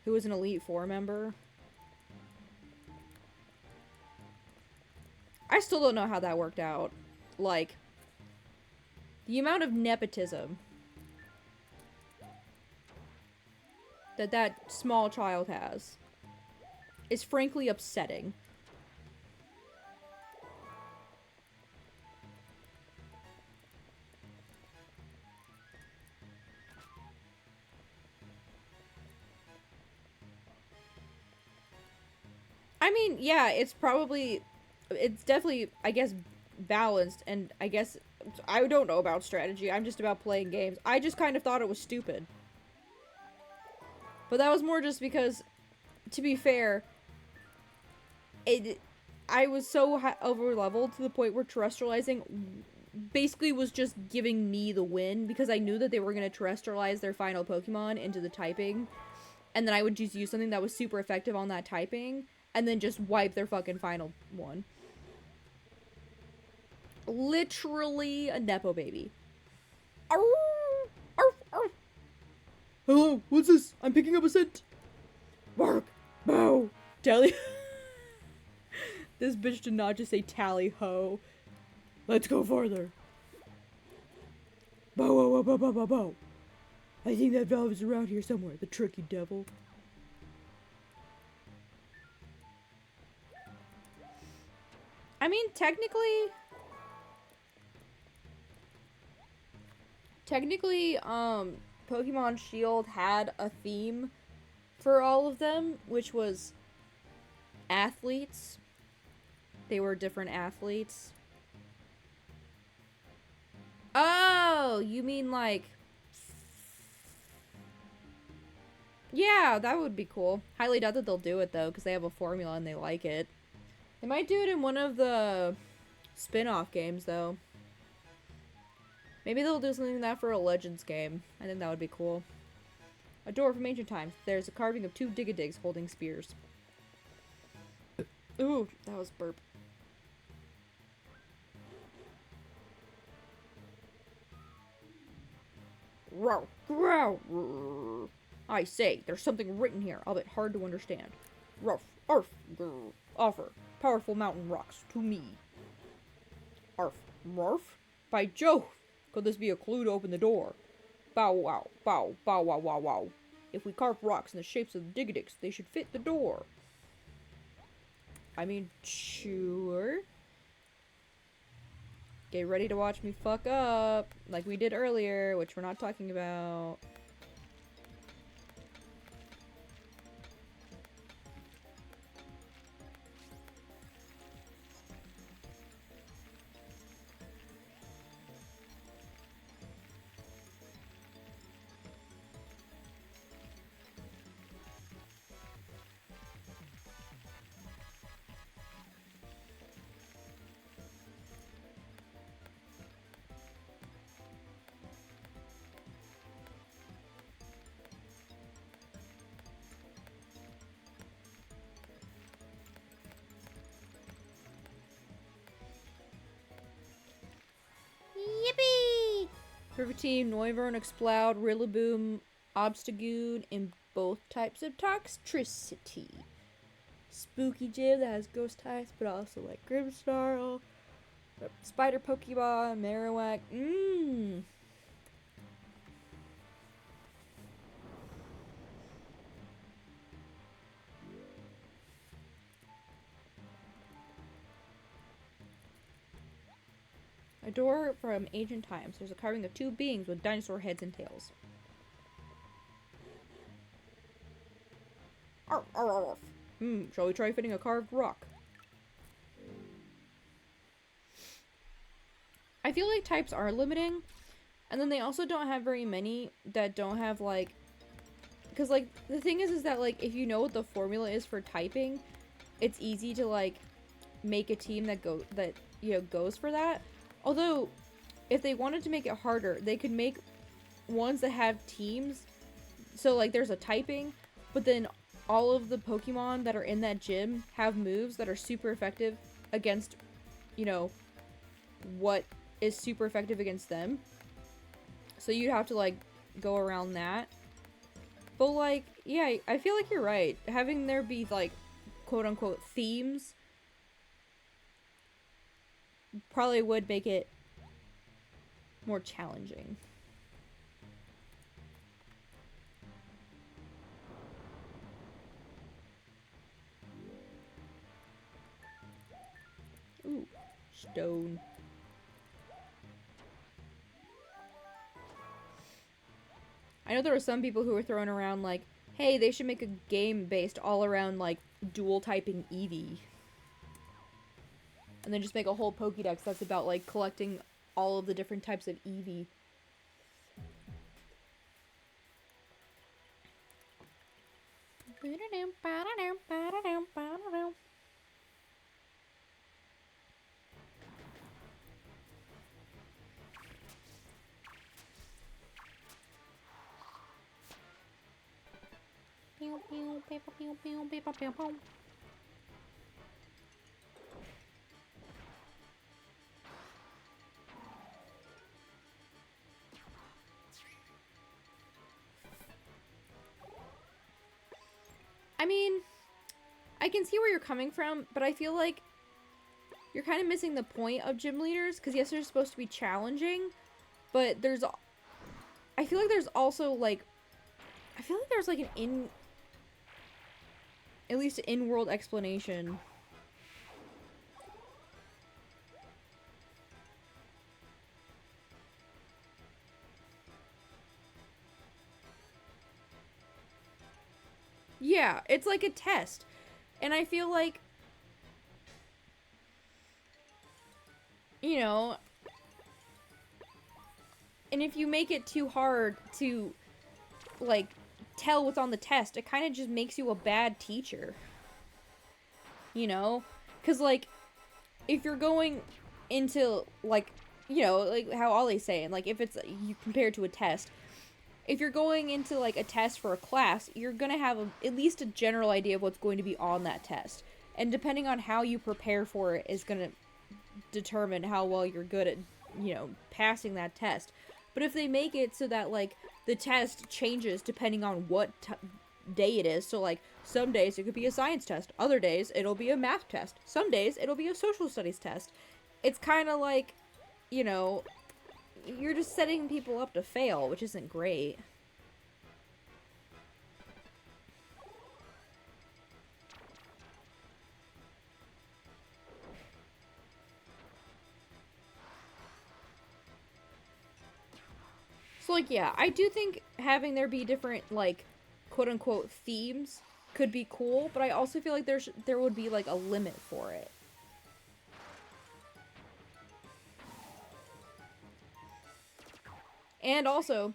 Speaker 1: Who was an Elite Four member. I still don't know how that worked out. Like, the amount of nepotism that small child has is frankly upsetting. I mean, yeah, it's definitely, I guess, balanced, and I guess, I don't know about strategy, I'm just about playing games. I just kind of thought it was stupid. But that was more just because, to be fair, I was so over-leveled to the point where terrestrializing basically was just giving me the win, because I knew that they were going to terrestrialize their final Pokemon into the typing, and then I would just use something that was super effective on that typing, and then just wipe their fucking final one. Literally a Nepo baby. Arr! Arf! Arf! Hello, what's this? I'm picking up a scent. Bark! Bow! Tally. This bitch did not just say tally ho. Let's go farther. Bow, bow, bow, bow, bow, bow. I think that valve is around here somewhere, the tricky devil. I mean, technically, Pokemon Shield had a theme for all of them, which was athletes. They were different athletes. Oh, you mean like... Yeah, that would be cool. Highly doubt that they'll do it, though, because they have a formula and they like it. They might do it in one of the spin-off games, though. Maybe they'll do something like that for a Legends game. I think that would be cool. A door from ancient times. There's a carving of two Digadigs holding spears. Ooh, that was burp. Row, growl. I say, there's something written here, albeit hard to understand. Ruff, arf, grr. Offer powerful mountain rocks to me. Arf, morph. By Jove, could this be a clue to open the door? Bow wow, bow, bow wow wow wow. If we carve rocks in the shapes of the Digadigs, they should fit the door. I mean, sure. Get ready to watch me fuck up, like we did earlier, which we're not talking about. Perfect Team, Noivern, Exploud, Rillaboom, Obstagoon, and both types of Toxtricity. Spooky Gym that has Ghost types, but also like Grimmsnarl, Spider Pokeball, Marowak. A door from ancient times. There's a carving of two beings with dinosaur heads and tails. Arf, arf, arf. Shall we try fitting a carved rock? I feel like types are limiting, and then they also don't have very many that don't have like, because like the thing is that like if you know what the formula is for typing, it's easy to like make a team that goes for that. Although, if they wanted to make it harder, they could make ones that have teams. So like there's a typing, but then all of the Pokemon that are in that gym have moves that are super effective against, what is super effective against them. So you'd have to like go around that. But like, yeah, I feel like you're right. Having there be like quote unquote themes probably would make it more challenging. Ooh, stone. I know there were some people who were throwing around like, hey, they should make a game based all around like dual typing Eevee. And then just make a whole Pokédex that's about like collecting all of the different types of Eevee. I mean, I can see where you're coming from, but I feel like you're kind of missing the point of gym leaders, because yes, they're supposed to be challenging, but I feel like there's also like, at least an in-world explanation. Yeah, it's like a test. And I feel like, and if you make it too hard to, like, tell what's on the test, it kind of just makes you a bad teacher. Because, like, if you're going into, like, like how Ollie's saying, like, if it's, you compare it to a test, if you're going into, like, a test for a class, you're gonna have at least a general idea of what's going to be on that test. And depending on how you prepare for it is gonna determine how well you're good at, passing that test. But if they make it so that, like, the test changes depending on what day it is, so, like, some days it could be a science test, other days it'll be a math test, some days it'll be a social studies test. It's kind of like, you're just setting people up to fail, which isn't great. So, like, yeah, I do think having there be different, like, quote-unquote themes could be cool, but I also feel like there would be, like, a limit for it. And also,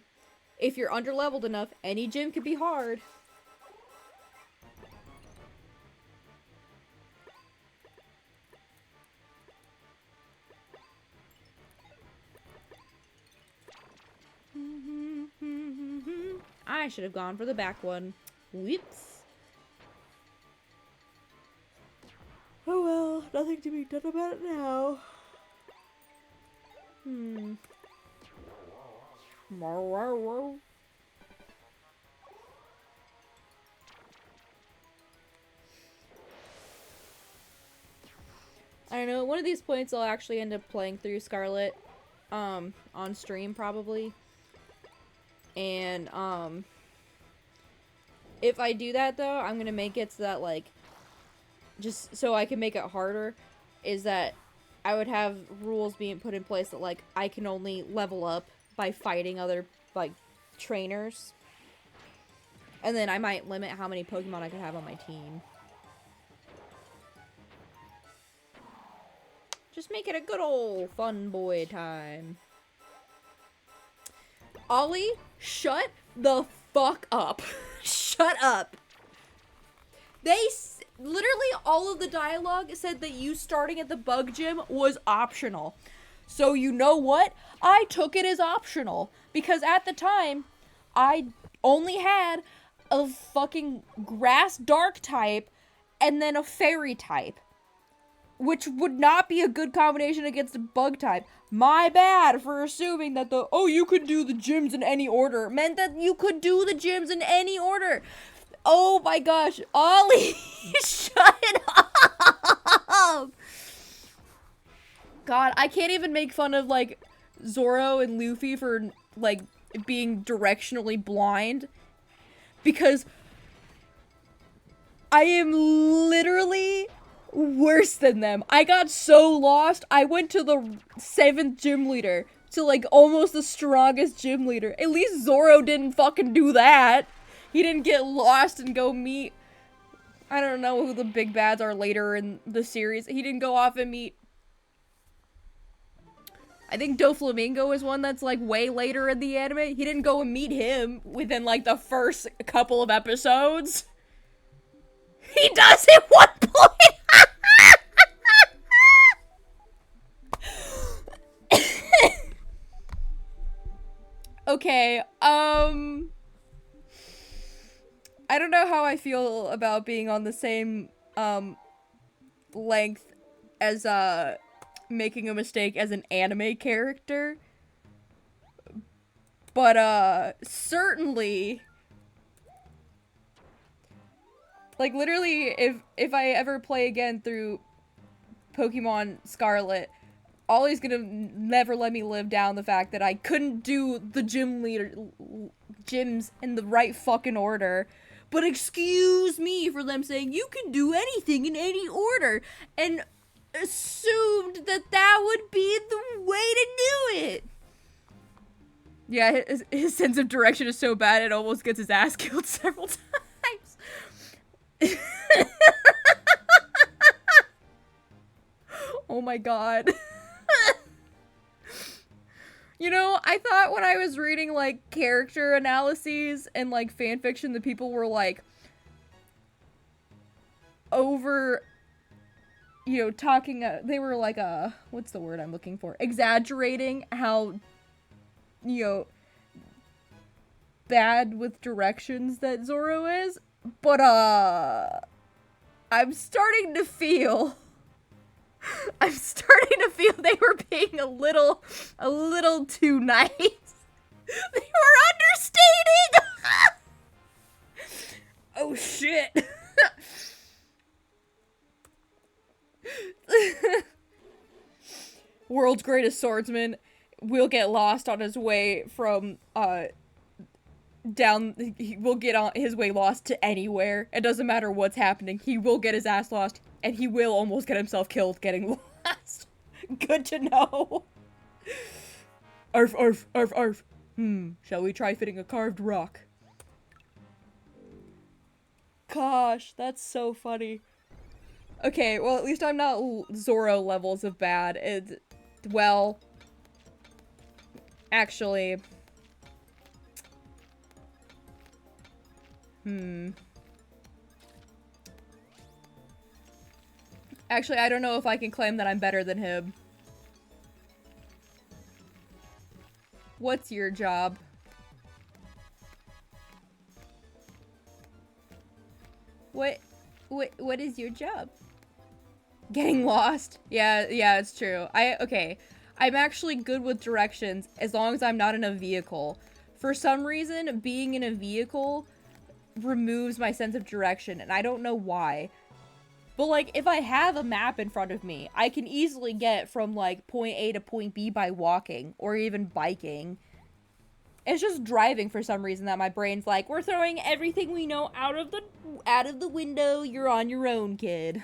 Speaker 1: if you're under-leveled enough, any gym could be hard. I should have gone for the back one. Whoops. Oh well, nothing to be done about it now. I don't know, one of these points I'll actually end up playing through Scarlet, on stream probably. And, if I do that though, I'm gonna make it so that, like, just so I can make it harder, is that I would have rules being put in place that, like, I can only level up by fighting other, like, trainers. And then I might limit how many Pokemon I could have on my team. Just make it a good old fun boy time. Ollie, shut the fuck up. Shut up. Literally all of the dialogue said that you starting at the bug gym was optional. So you know what? I took it as optional. Because at the time, I only had a fucking grass dark type and then a fairy type. Which would not be a good combination against a bug type. My bad for assuming that you could do the gyms in any order meant that you could do the gyms in any order. Oh my gosh, Ollie, shut up! God, I can't even make fun of, like, Zoro and Luffy for, like, being directionally blind. Because I am literally worse than them. I got so lost, I went to the 7th gym leader. To, like, almost the strongest gym leader. At least Zoro didn't fucking do that. He didn't get lost and go meet, I don't know who the big bads are later in the series. He didn't go off and meet, I think Doflamingo is one that's, like, way later in the anime. He didn't go and meet him within, like, the first couple of episodes. He does at one point! Okay, I don't know how I feel about being on the same, length as, making a mistake as an anime character. But, certainly, like, literally, if I ever play again through Pokemon Scarlet, Ollie's gonna never let me live down the fact that I couldn't do the gyms in the right fucking order. But excuse me for them saying you can do anything in any order, and assumed that that would be the way to do it. Yeah, his sense of direction is so bad it almost gets his ass killed several times. Oh my god. You know, I thought when I was reading, like, character analyses and, like, fanfiction that people were, like, over, you know, talking, they were, like, what's the word I'm looking for? Exaggerating how, you know, bad with directions that Zoro is. But, I'm starting to feel they were being a little too nice. They were understating! Oh shit. World's greatest swordsman will get lost on his way from, he will get on his way lost to anywhere. It doesn't matter what's happening. He will get his ass lost, and he will almost get himself killed getting lost. Good to know. Arf, arf, arf, arf. Shall we try fitting a carved rock? Gosh, that's so funny. Okay, well, at least I'm not Zoro levels of bad. Well, actually, actually, I don't know if I can claim that I'm better than him. What's your job? What is your job? Getting lost? Yeah, it's true. Okay. I'm actually good with directions as long as I'm not in a vehicle. For some reason, being in a vehicle removes my sense of direction, and I don't know why. But, like, if I have a map in front of me, I can easily get from, like, point A to point B by walking, or even biking. It's just driving for some reason that my brain's like, we're throwing everything we know out of the window, you're on your own, kid.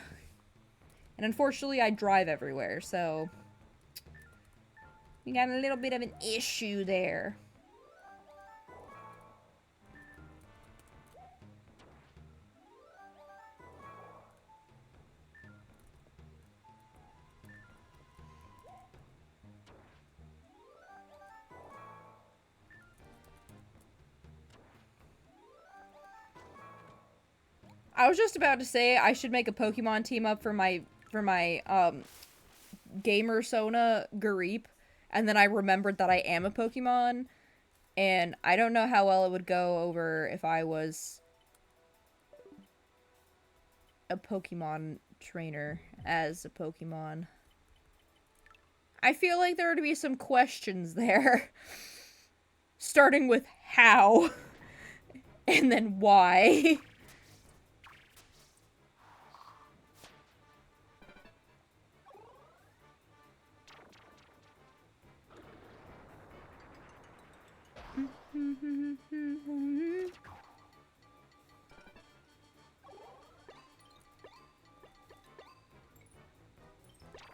Speaker 1: And unfortunately, I drive everywhere, so we got a little bit of an issue there. I was just about to say I should make a Pokemon team up for my gamer Sona Garip, and then I remembered that I am a Pokemon, and I don't know how well it would go over if I was a Pokemon trainer as a Pokemon. I feel like there would be some questions there. Starting with how, and then why.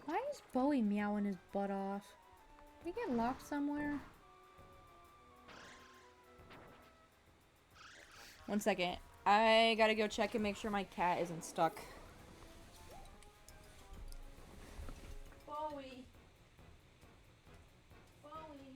Speaker 1: Why is Bowie meowing his butt off? Did he get locked somewhere? One second. I gotta go check and make sure my cat isn't stuck. Bowie. Bowie.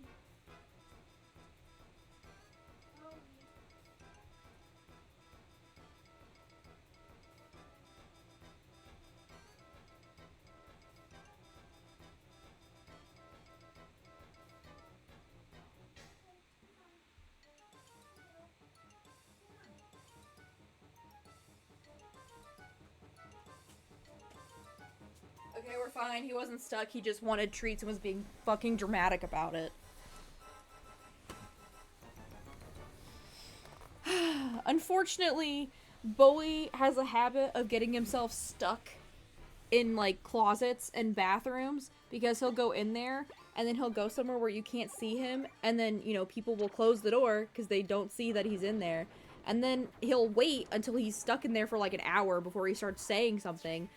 Speaker 1: Okay, we're fine. He wasn't stuck. He just wanted treats and was being fucking dramatic about it. Unfortunately, Bowie has a habit of getting himself stuck in, like, closets and bathrooms because he'll go in there and then he'll go somewhere where you can't see him, and then, you know, people will close the door because they don't see that he's in there, and then he'll wait until he's stuck in there for like an hour before he starts saying something,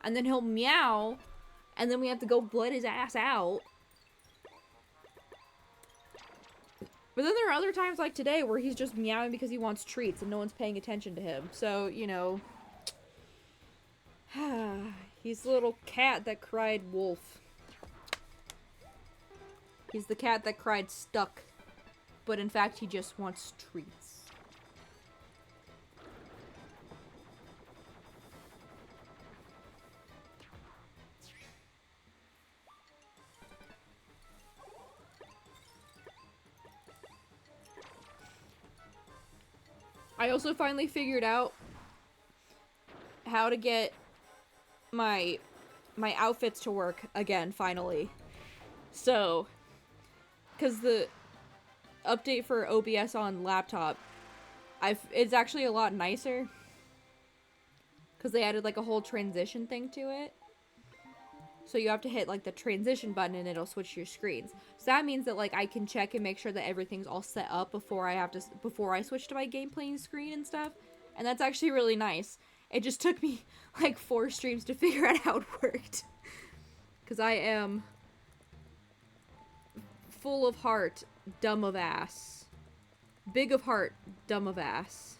Speaker 1: and then he'll meow, and then we have to go let his ass out. But then there are other times like today where he's just meowing because he wants treats and no one's paying attention to him. So, you know, he's the little cat that cried wolf. He's the cat that cried stuck. But in fact, he just wants treats. I also finally figured out how to get my outfits to work again, finally. So, because the update for OBS on laptop, it's actually a lot nicer. Because they added like a whole transition thing to it. So you have to hit like the transition button and it'll switch your screens. So that means that like I can check and make sure that everything's all set up before I switch to my game playing screen and stuff. And that's actually really nice. It just took me like 4 streams to figure out how it worked. Because I am full of heart, dumb of ass. Big of heart, dumb of ass.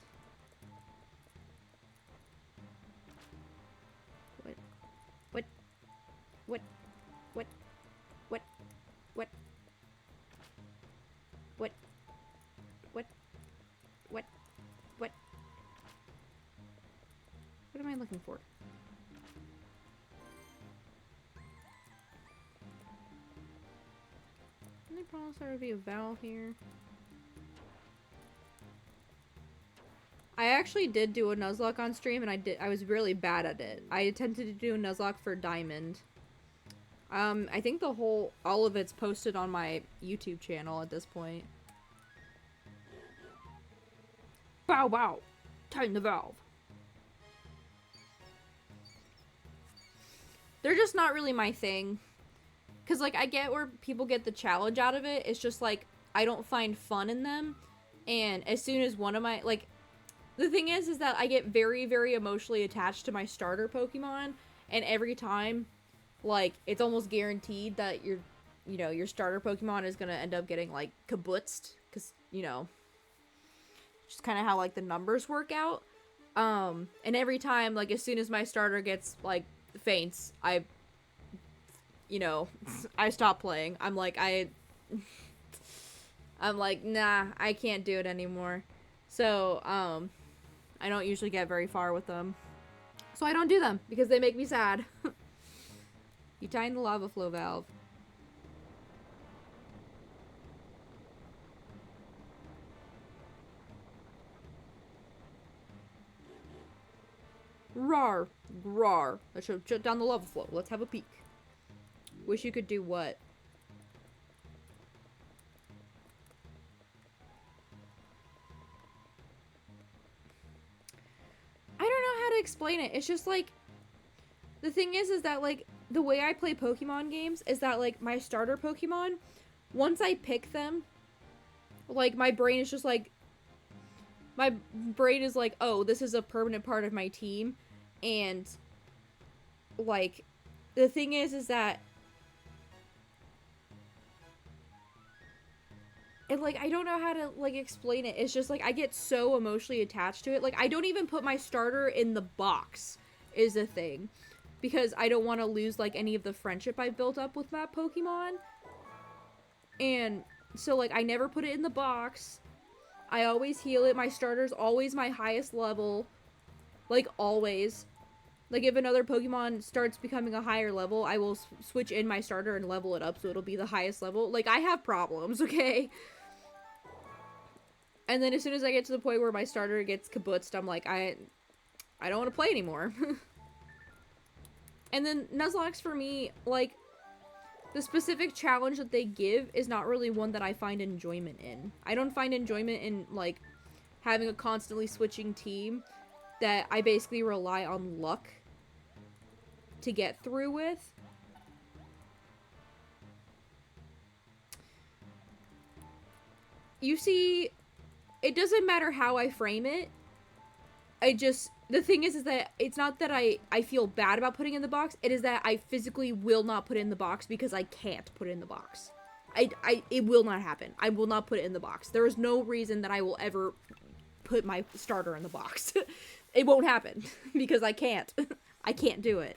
Speaker 1: What am I looking for? Can they promise there would be a vowel here? I actually did do a Nuzlocke on stream, and I was really bad at it. I attempted to do a Nuzlocke for Diamond. I think all of it's posted on my YouTube channel at this point. Bow wow. Tighten the valve. They're just not really my thing. Cause like I get where people get the challenge out of it. It's just like I don't find fun in them. And as soon as one of my like the thing is that I get very, very emotionally attached to my starter Pokemon, and every time, like, it's almost guaranteed that your starter Pokemon is gonna end up getting, like, kabutzed, because, just kind of how, like, the numbers work out. And every time, like, as soon as my starter gets, like, faints, I stop playing. I'm like, nah, I can't do it anymore. So, I don't usually get very far with them. So I don't do them, because they make me sad. You tighten the lava flow valve. Rawr. Rawr. Let's shut down the lava flow. Let's have a peek. Wish you could do what? I don't know how to explain it. It's just like, the thing is that like, the way I play Pokemon games is that like, my starter Pokemon, once I pick them, like, my brain is just like, oh, this is a permanent part of my team. And like, the thing is that and like, I don't know how to like explain it. It's just like I get so emotionally attached to it. Like, I don't even put my starter in the box is a thing, because I don't want to lose like any of the friendship I've built up with that Pokemon. And so like, I never put it in the box. I always heal it. My starter's always my highest level. Like, always. Like, if another Pokemon starts becoming a higher level, I will switch in my starter and level it up so it'll be the highest level. Like, I have problems, okay? And then as soon as I get to the point where my starter gets kabutzed, I'm like, I don't want to play anymore. And then Nuzlocke for me, like, the specific challenge that they give is not really one that I find enjoyment in. I don't find enjoyment in, like, having a constantly switching team that I basically rely on luck to get through with. You see, it doesn't matter how I frame it. The thing is that it's not that I feel bad about putting it in the box. It is that I physically will not put it in the box because I can't put it in the box. It will not happen. I will not put it in the box. There is no reason that I will ever put my starter in the box. It won't happen because I can't. I can't do it.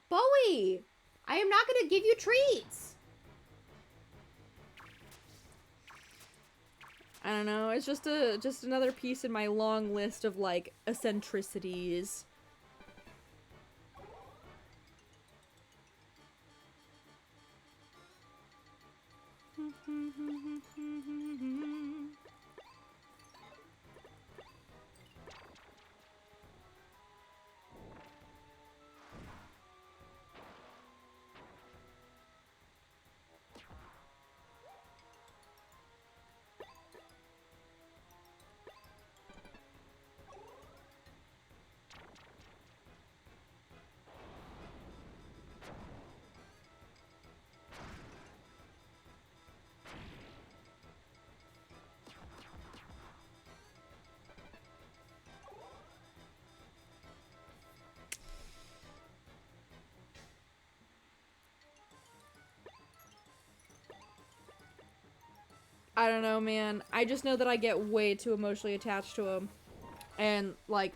Speaker 1: Bowie, I am not going to give you treats. I don't know. It's just another piece in my long list of like eccentricities. I don't know, man. I just know that I get way too emotionally attached to him. And, like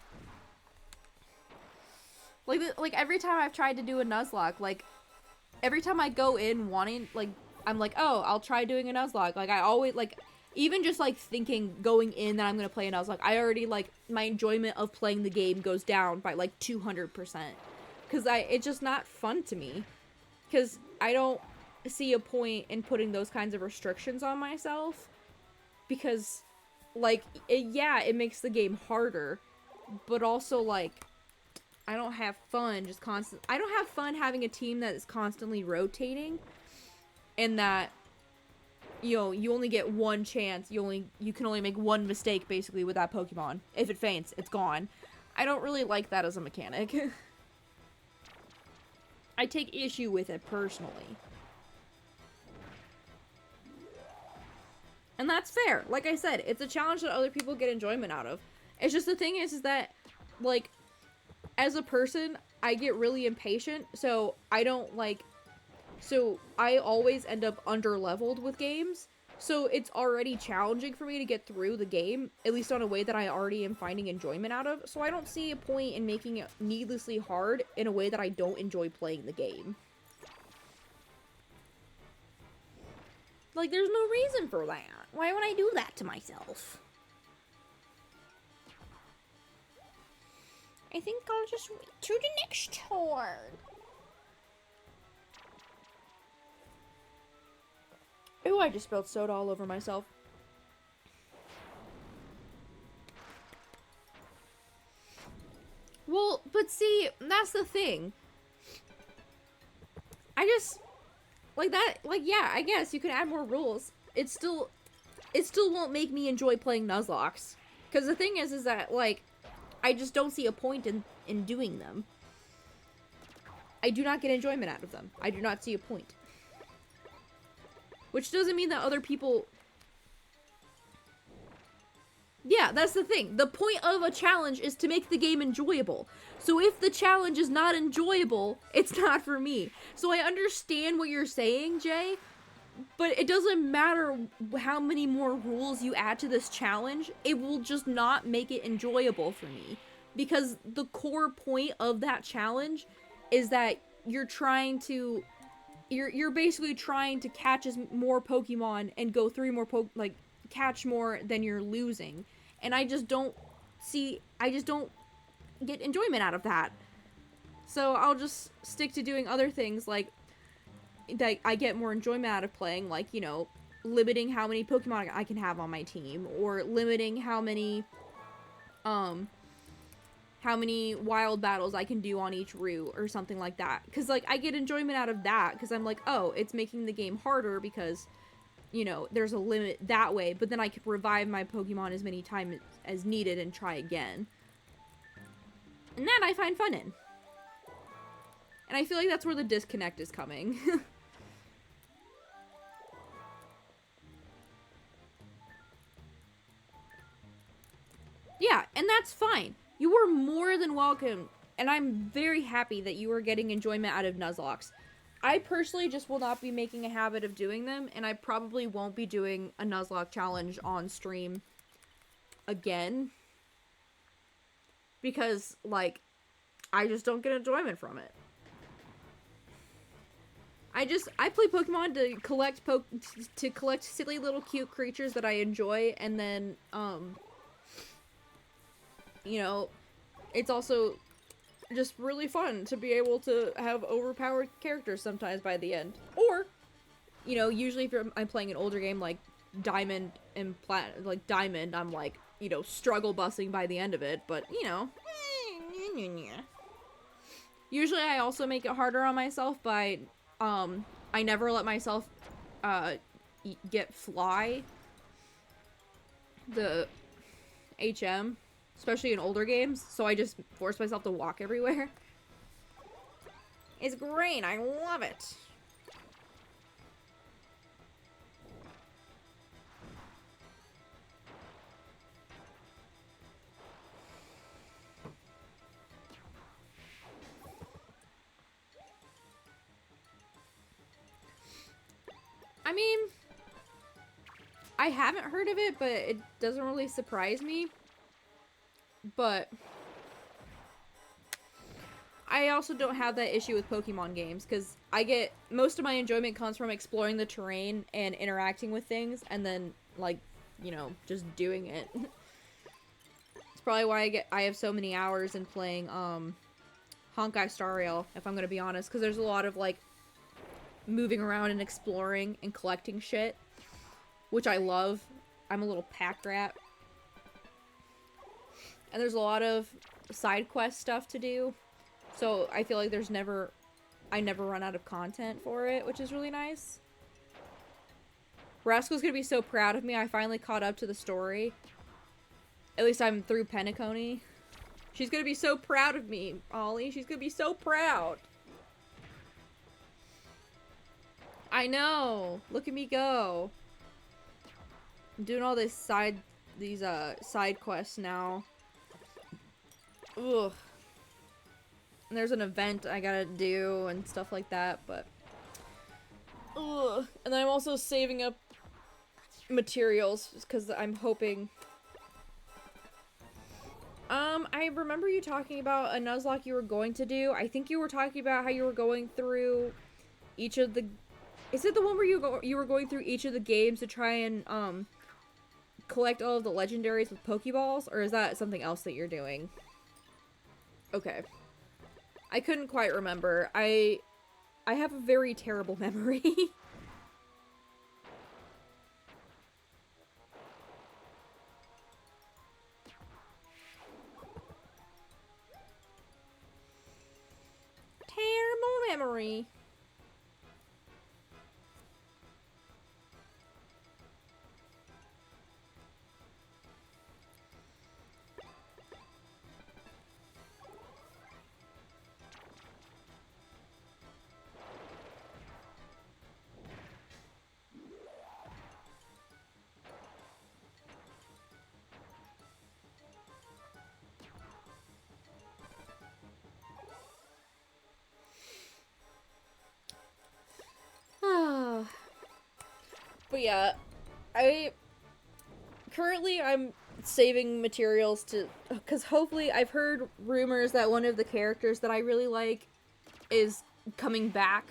Speaker 1: every time I've tried to do a Nuzlocke, like, every time I go in wanting, like, I'm like, oh, I'll try doing a Nuzlocke. Like, I always, like, even just, like, thinking going in that I'm gonna play a Nuzlocke, I already, like, my enjoyment of playing the game goes down by, like, 200%. Because it's just not fun to me. Because I don't see a point in putting those kinds of restrictions on myself, because like, yeah, it makes the game harder, but also, like, I don't have fun I don't have fun having a team that is constantly rotating, and that, you know, you only get one chance, you can only make one mistake, basically, with that Pokemon. If it faints, it's gone. I don't really like that as a mechanic. I take issue with it, personally. And that's fair. Like I said, it's a challenge that other people get enjoyment out of. It's just the thing is that, like, as a person, I get really impatient, so I don't, like, so I always end up under-leveled with games, so it's already challenging for me to get through the game, at least on a way that I already am finding enjoyment out of, so I don't see a point in making it needlessly hard in a way that I don't enjoy playing the game. Like, there's no reason for that. Why would I do that to myself? I think I'll just wait to the next turn. Ooh, I just spilled soda all over myself. Well, but see, that's the thing. I just, like that, like, yeah, I guess you could add more rules. It still won't make me enjoy playing Nuzlocke. Because the thing is that, like, I just don't see a point in doing them. I do not get enjoyment out of them. I do not see a point. Which doesn't mean that other people... Yeah, that's the thing. The point of a challenge is to make the game enjoyable. So if the challenge is not enjoyable, it's not for me. So I understand what you're saying, Jay, but it doesn't matter how many more rules you add to this challenge, it will just not make it enjoyable for me. Because the core point of that challenge is that you're trying to... You're basically trying to catch more Pokemon and go through more catch more than you're losing. And I just don't get enjoyment out of that. So I'll just stick to doing other things like that I get more enjoyment out of playing, like, you know, limiting how many Pokemon I can have on my team, or limiting how many wild battles I can do on each route, or something like that. Because, like, I get enjoyment out of that, because I'm like, oh, it's making the game harder because, you know, there's a limit that way, but then I could revive my Pokemon as many times as needed and try again. And that I find fun in. And I feel like that's where the disconnect is coming. Yeah, and that's fine. You are more than welcome, and I'm very happy that you are getting enjoyment out of Nuzlocke. I personally just will not be making a habit of doing them, and I probably won't be doing a Nuzlocke challenge on stream again. Because, like, I just don't get enjoyment from it. I play Pokemon to collect silly little cute creatures that I enjoy, and then, you know, it's also just really fun to be able to have overpowered characters sometimes by the end. Or, you know, usually if I'm playing an older game like Diamond and Diamond, I'm like, you know, struggle busing by the end of it, but, you know. Usually I also make it harder on myself by, I never let myself, get Fly, the HM, especially in older games, so I just force myself to walk everywhere. It's great, I love it. I mean, I haven't heard of it, but it doesn't really surprise me. But I also don't have that issue with Pokemon games, because most of my enjoyment comes from exploring the terrain and interacting with things, and then, like, you know, just doing it. It's probably why I have so many hours in playing, Honkai Star Rail, if I'm gonna be honest, because there's a lot of, like, moving around and exploring and collecting shit, which I love. I'm a little pack rat. and there's a lot of side quest stuff to do. So I feel like I never run out of content for it, which is really nice. Rascal's gonna be so proud of me. I finally caught up to the story. At least I'm through Penacony. She's gonna be so proud of me, Ollie. She's gonna be so proud. I know. Look at me go. I'm doing all these side quests now. Ugh. And there's an event I gotta do and stuff like that, but ugh. And then I'm also saving up materials because I'm hoping. I remember you talking about a Nuzlocke you were going to do. I think you were talking about how you were going through each of the. Is it the one where you were going through each of the games to try and collect all of the legendaries with Pokeballs, or is that something else that you're doing? Okay. I couldn't quite remember. I have a very terrible memory. Terrible memory. But yeah, I'm saving materials to, because hopefully I've heard rumors that one of the characters that I really like is coming back,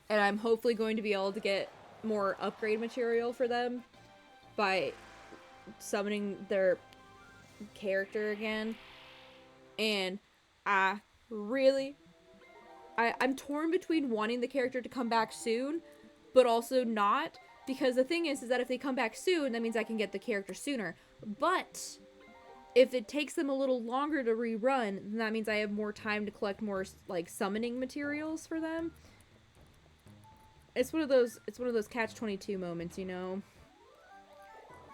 Speaker 1: and I'm hopefully going to be able to get more upgrade material for them by summoning their character again. And I'm torn between wanting the character to come back soon, but also not, because the thing is that if they come back soon, that means I can get the character sooner. But if it takes them a little longer to rerun, then that means I have more time to collect more like summoning materials for them. It's one of those catch-22 moments, you know.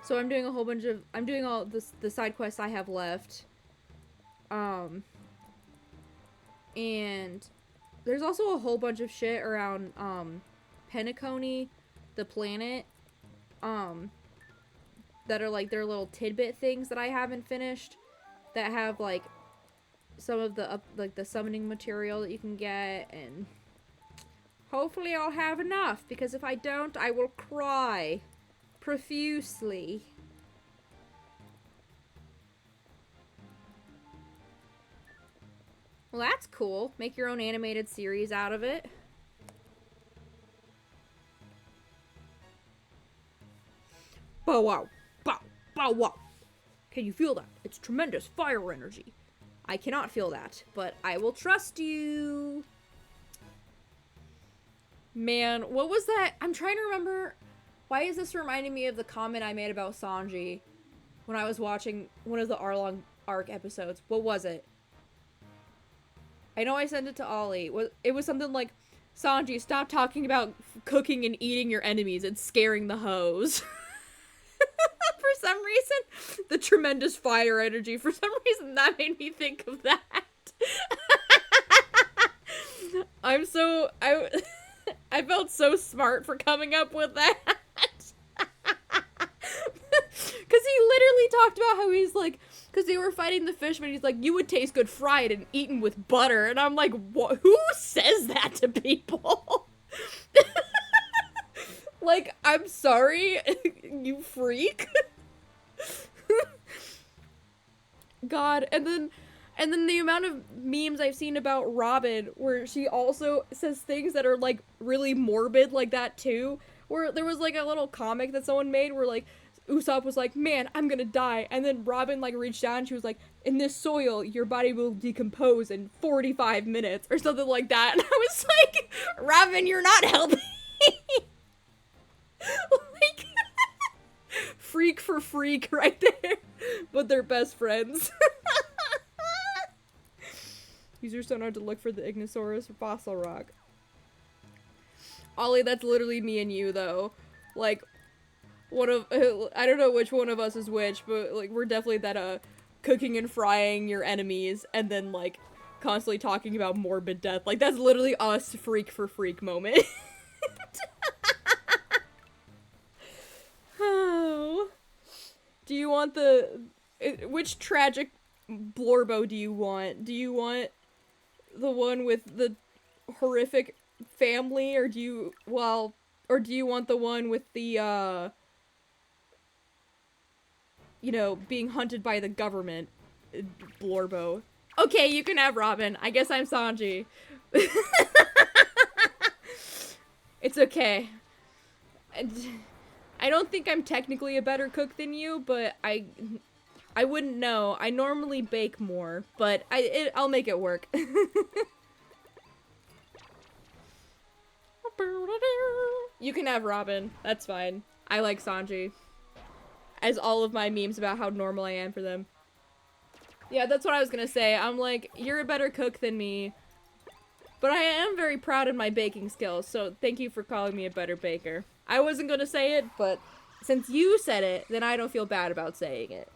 Speaker 1: So I'm doing all the side quests I have left. And there's also a whole bunch of shit around Penacony, the planet, that are like their little tidbit things that I haven't finished, that have like some of the the summoning material that you can get, and hopefully I'll have enough, because if I don't, I will cry profusely. Well, that's cool. Make your own animated series out of it. Bow wow. Bow. Bow wow. Can you feel that? It's tremendous fire energy. I cannot feel that, but I will trust you. Man, what was that? I'm trying to remember. Why is this reminding me of the comment I made about Sanji when I was watching one of the Arlong arc episodes? What was it? I know I sent it to Ollie. It was something like, Sanji, stop talking about cooking and eating your enemies. It's scaring the hoes. For some reason, the tremendous fire energy, for some reason that made me think of that. I felt so smart for coming up with that. Because he literally talked about how he's like, because they were fighting the fishmen, he's like, you would taste good fried and eaten with butter. And I'm like, what? Who says that to people? Like, I'm sorry, you freak. God, and then the amount of memes I've seen about Robin, where she also says things that are, like, really morbid like that, too. Where there was, like, a little comic that someone made where, like, Usopp was like, man, I'm gonna die. And then Robin, like, reached down and she was like, in this soil, your body will decompose in 45 minutes. Or something like that. And I was like, Robin, you're not helping. Like, freak for freak right there. But they're best friends.
Speaker 3: Use your sonar to look for the Ignisaurus fossil rock. Ollie, that's literally me and you, though. Like, one of I don't know which one of us is which, but like we're definitely that cooking and frying your enemies and then like constantly talking about morbid death. Like that's literally us freak for freak moment. Oh. Do you want which tragic Blorbo do you want? Do you want the one with the horrific family or do you want the one with the you know, being hunted by the government, Blorbo? Okay, you can have Robin. I guess I'm Sanji. It's okay. I don't think I'm technically a better cook than you, but I wouldn't know. I normally bake more, but I'll make it work. You can have Robin. That's fine. I like Sanji. As all of my memes about how normal I am for them. Yeah, that's what I was gonna say. I'm like, you're a better cook than me. But I am very proud of my baking skills, so thank you for calling me a better baker. I wasn't gonna say it, but since you said it, then I don't feel bad about saying it.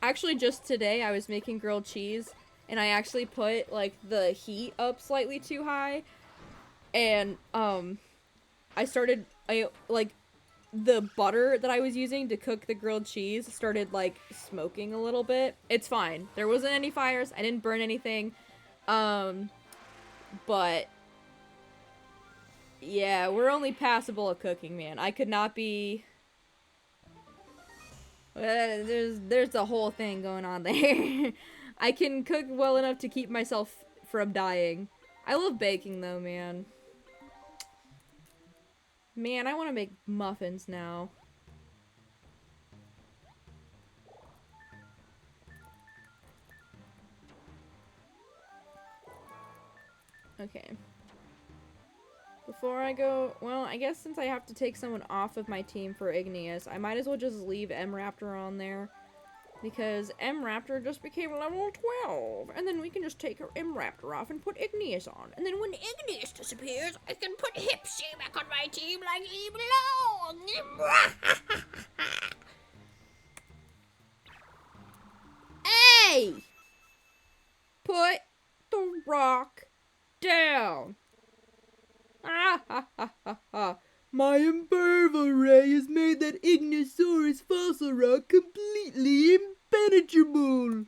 Speaker 3: Actually, just today, I was making grilled cheese, and I actually put, like, the heat up slightly too high, and, the butter that I was using to cook the grilled cheese started, like, smoking a little bit. It's fine. There wasn't any fires. I didn't burn anything. But yeah, we're only passable at cooking, man. I could not be... there's a whole thing going on there. I can cook well enough to keep myself from dying. I love baking, though, man. Man, I want to make muffins now. Okay. Before I go, well, I guess since I have to take someone off of my team for Igneous, I might as well just leave M-Raptor on there. Because M-Raptor just became level 12. And then we can just take M-Raptor off and put Igneous on. And then when Igneous disappears, I can put Hipsy back on my team like he belongs. Hey! Put the rock down. Ah ha ha ha ha. My imperva ray has made that Ignisaurus fossil rock completely impenetrable.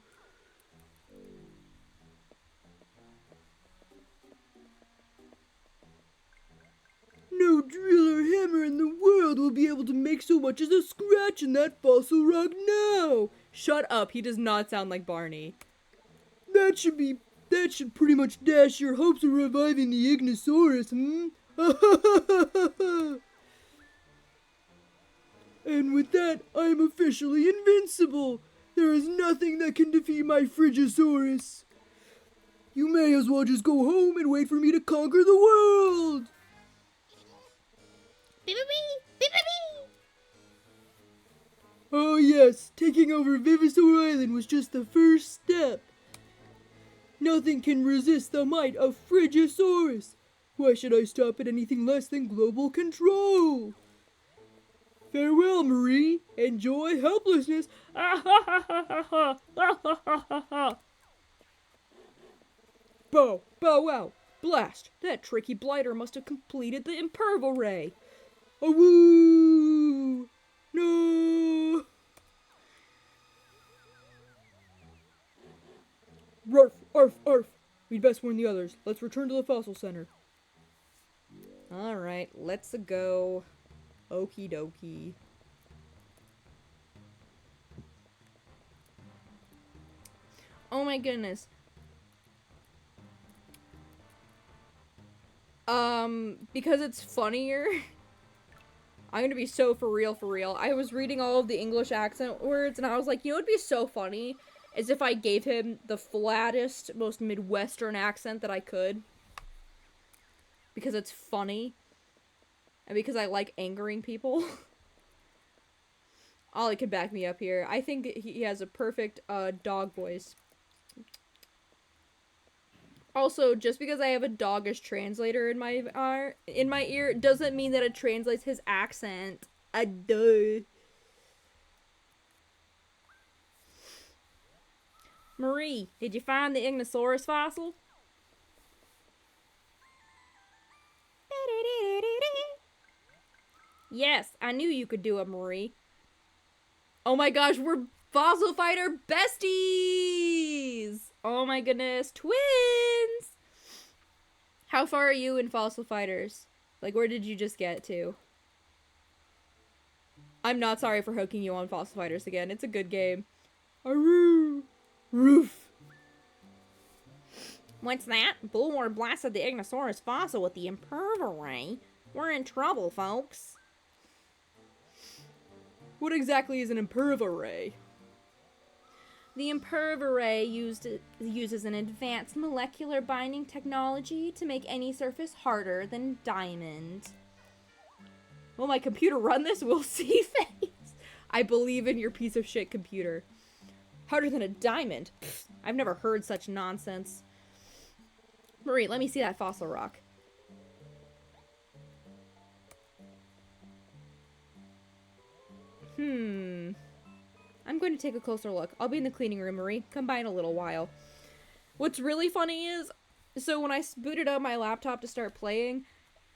Speaker 3: No drill or hammer in the world will be able to make so much as a scratch in that fossil rock now. Shut up, he does not sound like Barney. That should pretty much dash your hopes of reviving the Ignisaurus, And with that, I am officially invincible. There is nothing that can defeat my Frigisaurus. You may as well just go home and wait for me to conquer the world. Oh yes, taking over Vivisaur Island was just the first step. Nothing can resist the might of Frigisaurus. Why should I stop at anything less than global control? Farewell, Marie. Enjoy helplessness. Bow, bow, wow. Blast. That tricky blighter must have completed the imperva ray. Awoo! No! Rurf, arf, arf. We'd best warn the others. Let's return to the fossil center. Alright, let's go. Okie dokie. Oh my goodness. Because it's funnier. I'm gonna be so for real. I was reading all of the English accent words and I was like, you know what'd be so funny? Is if I gave him the flattest, most Midwestern accent that I could. Because it's funny. And because I like angering people. Ollie can back me up here. I think he has a perfect dog voice. Also, just because I have a doggish translator in my ear doesn't mean that it translates his accent. Duh. Marie, did you find the Ignosaurus fossil? Yes, I knew you could do it, Marie. Oh my gosh, we're fossil fighter besties! Oh my goodness, twins! How far are you in Fossil Fighters? Like, where did you just get to? I'm not sorry for hooking you on Fossil Fighters again. It's a good game. Aroo! Roof! What's that? Bulwar blasted the Ignosaurus fossil with the Imperva ray. We're in trouble, folks. What exactly is an Imperva ray? The Imperva ray uses an advanced molecular binding technology to make any surface harder than diamond. Will my computer run this? We'll see face. I believe in your piece of shit computer. Harder than a diamond? Pfft, I've never heard such nonsense. Marie, let me see that fossil rock. I'm going to take a closer look. I'll be in the cleaning room, Marie. Come by in a little while. What's really funny is, so when I booted up my laptop to start playing,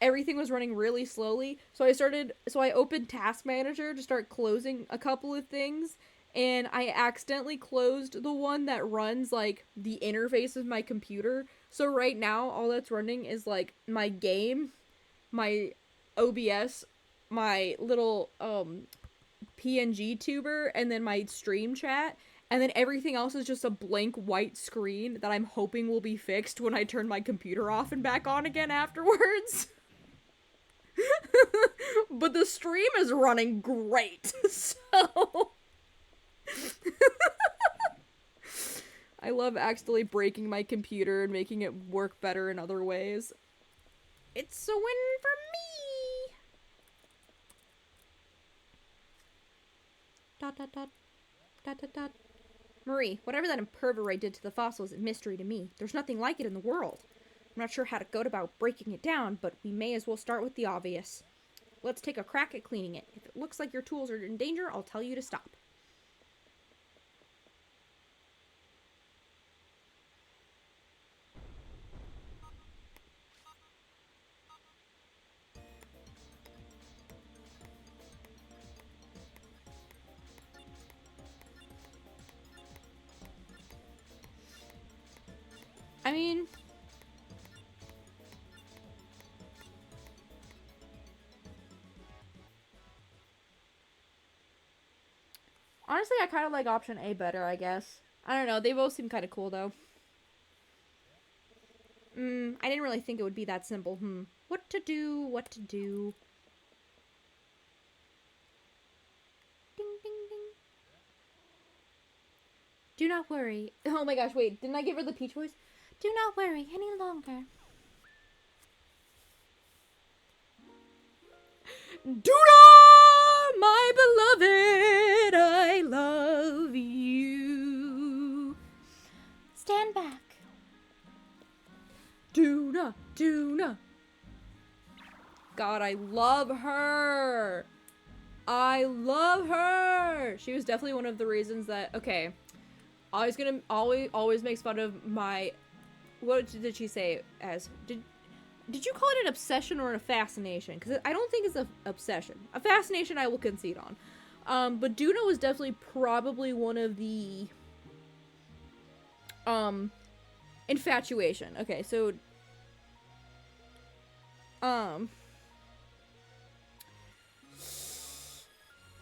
Speaker 3: everything was running really slowly. So I opened Task Manager to start closing a couple of things, and I accidentally closed the one that runs, like, the interface of my computer. So right now, all that's running is, like, my game, my OBS, my little, PNG tuber, and then my stream chat, and then everything else is just a blank white screen that I'm hoping will be fixed when I turn my computer off and back on again afterwards. But the stream is running great, so... I love accidentally breaking my computer and making it work better in other ways. It's a win for me! Dot dot dot. Dot dot dot. Marie, whatever that Imperva ray did to the fossil is a mystery to me. There's nothing like it in the world. I'm not sure how to go about breaking it down, but we may as well start with the obvious. Let's take a crack at cleaning it. If it looks like your tools are in danger, I'll tell you to stop. I mean... honestly, I kind of like option A better, I guess. I don't know, they both seem kind of cool, though. I didn't really think it would be that simple. What to do, what to do. Ding, ding, ding. Do not worry. Oh my gosh, wait, didn't I give her the Peach voice? Do not worry any longer. Dino, my beloved, I love you. Stand back. Duna, Duna. God, I love her. I love her. She was definitely one of the reasons that, okay, always makes fun of my, what did she say as, did you call it an obsession or a fascination? Because I don't think it's an obsession. A fascination I will concede on. But Duna was definitely probably one of the, infatuation. Okay, so,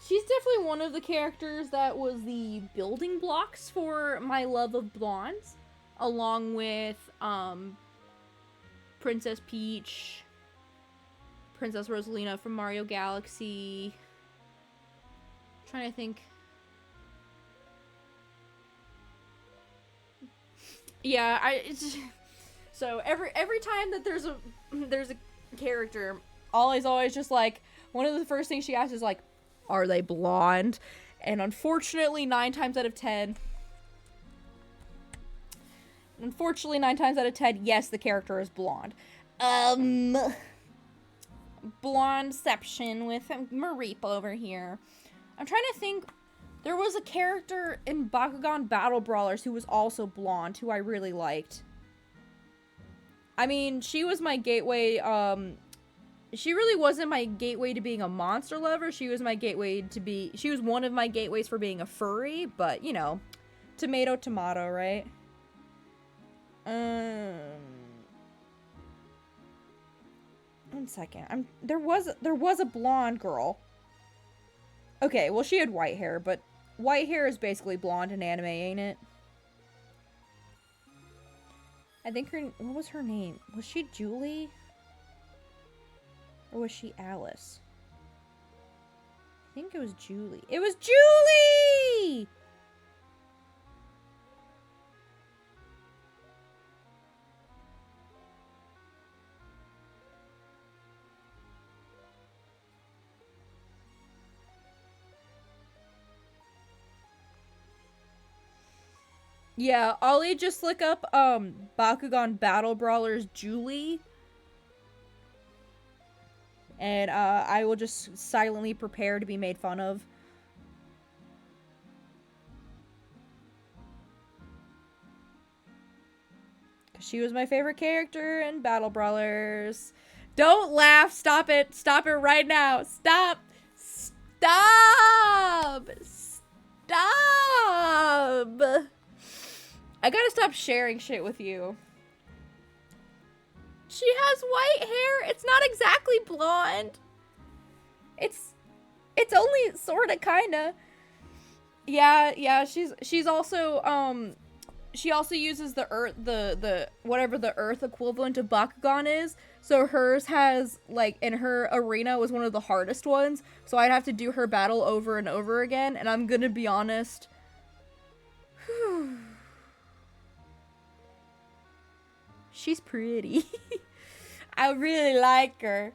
Speaker 3: she's definitely one of the characters that was the building blocks for my love of blondes, along with, Princess Peach, Princess Rosalina from Mario Galaxy. I'm trying to think. Yeah, so every time that there's a character, Ollie's always just like, one of the first things she asks is like, are they blonde? And unfortunately, 9 times out of 10, yes, the character is blonde. Blondeception with Mareep over here. I'm trying to think. There was a character in Bakugan Battle Brawlers who was also blonde, who I really liked. I mean, she was my gateway, she really wasn't my gateway to being a monster lover. She was my gateway to be, she was one of my gateways for being a furry, but, you know, tomato, tomato, right? One second. There was a blonde girl. Okay, well, she had white hair, but white hair is basically blonde in anime, ain't it? I think what was her name? Was she Julie? Or was she Alice? I think it was Julie. It was Julie! Yeah, Ollie, just look up, Bakugan Battle Brawlers Julie. And, I will just silently prepare to be made fun of. She was my favorite character in Battle Brawlers. Don't laugh! Stop it! Stop it right now! Stop! Stop! Stop! I gotta stop sharing shit with you. She has white hair. It's not exactly blonde. It's only sorta kinda. Yeah, she's also, she also uses the earth, the whatever the earth equivalent of Bakugan is. So hers has, like, in her arena was one of the hardest ones. So I'd have to do her battle over and over again. And I'm gonna be honest. She's pretty. I really like her.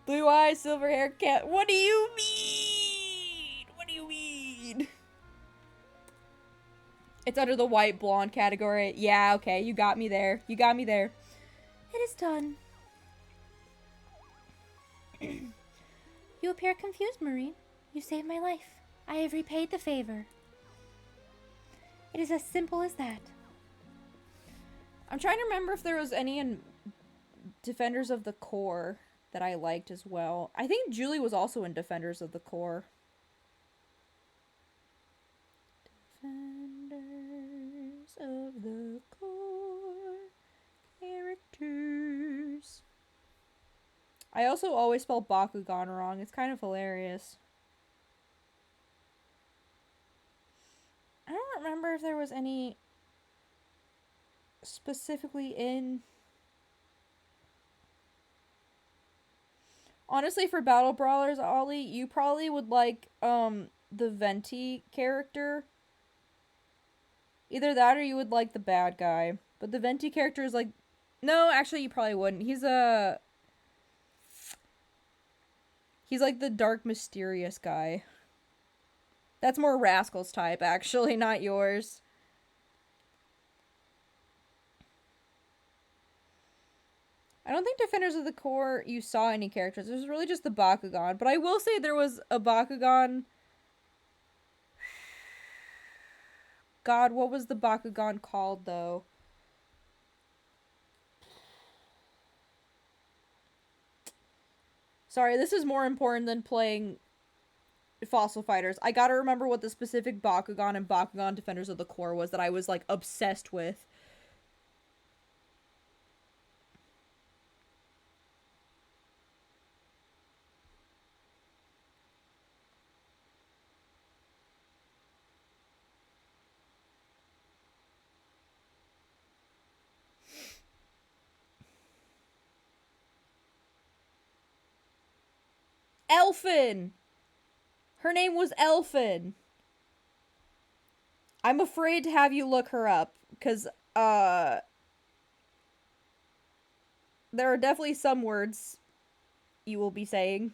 Speaker 3: Blue eyes, silver hair, cat. What do you mean? What do you mean? It's under the white blonde category. Yeah, okay, you got me there. You got me there. It is done. You appear confused, Marie. You saved my life. I have repaid the favor. It is as simple as that. I'm trying to remember if there was any in Defenders of the Core that I liked as well. I think Julie was also in Defenders of the Core. Defenders of the Core characters. I also always spell Bakugan wrong. It's kind of hilarious. I don't remember if there was any specifically in... Honestly, for Battle Brawlers, Ollie, you probably would like, the Venti character. Either that or you would like the bad guy. But the Venti character is like... No, actually, you probably wouldn't. He's like the dark, mysterious guy. That's more Rascal's type, actually, not yours. I don't think Defenders of the Core you saw any characters. It was really just the Bakugan. But I will say there was a Bakugan... God, what was the Bakugan called, though? Sorry, this is more important than playing Fossil Fighters. I gotta remember what the specific Bakugan and Bakugan Defenders of the Core was that I was, like, obsessed with. Elfin! Her name was Elfin. I'm afraid to have you look her up, because, there are definitely some words you will be saying.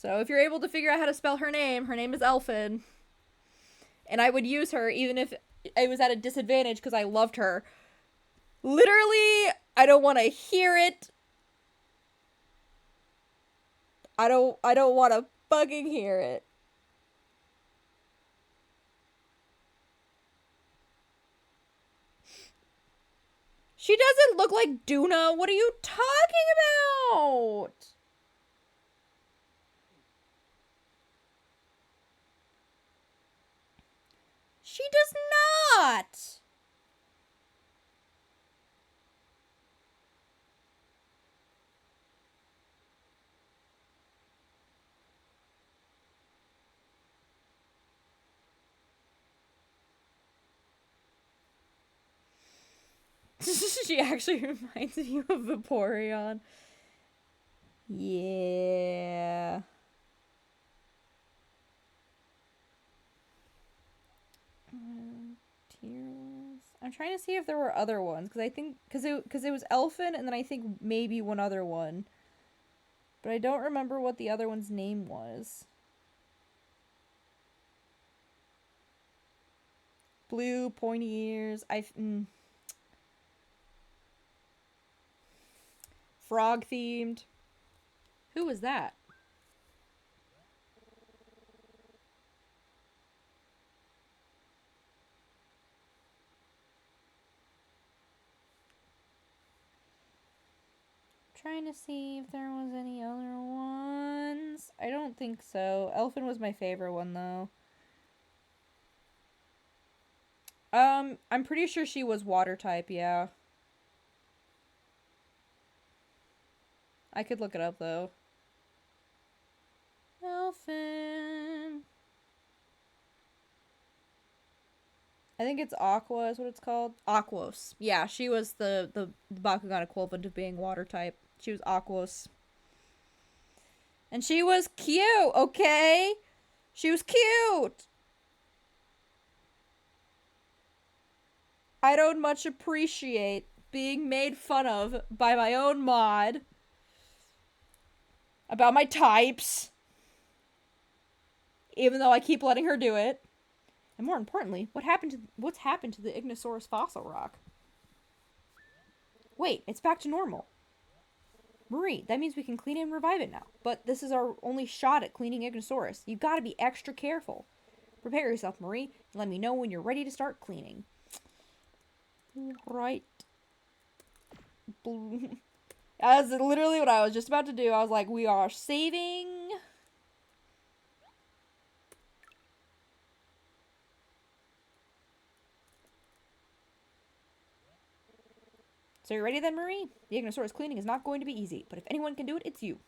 Speaker 3: So if you're able to figure out how to spell her name is Elfin. And I would use her even if I was at a disadvantage because I loved her. Literally, I don't want to hear it. I don't want to fucking hear it. She doesn't look like Duna. What are you talking about? She does not. She actually reminds you of Vaporeon. Yeah. Tearless. I'm trying to see if there were other ones because I think because it was Elfin and then I think maybe one other one, but I don't remember what the other one's name was. Blue, pointy ears. Frog themed. Who was that? Trying to see if there was any other ones. I don't think so. Elfin was my favorite one though. I'm pretty sure she was water type, yeah. I could look it up though. Elfin. I think it's Aqua is what it's called. Aquos. Yeah, she was the Bakugan equivalent of being water type. She was Aquos. And she was cute, okay? She was cute! I don't much appreciate being made fun of by my own mod about my types. Even though I keep letting her do it. And more importantly, what's happened to the Ignosaurus fossil rock? Wait, it's back to normal. Marie, that means we can clean it and revive it now. But this is our only shot at cleaning Ignosaurus. You've got to be extra careful. Prepare yourself, Marie, and let me know when you're ready to start cleaning. Right. That's literally what I was just about to do. I was like, we are saving. So you're ready then, Marie? The Ignosaurus cleaning is not going to be easy, but if anyone can do it, it's you.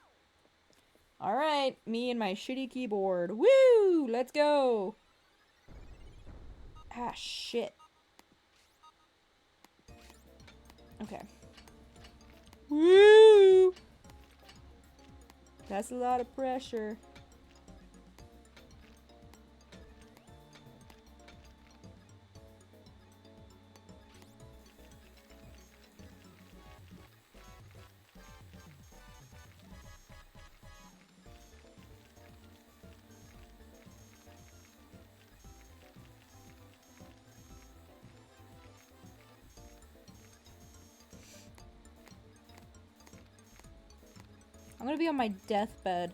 Speaker 3: Alright, me and my shitty keyboard. Woo! Let's go! Ah, shit. Okay. Woo! That's a lot of pressure. I'm gonna be on my deathbed,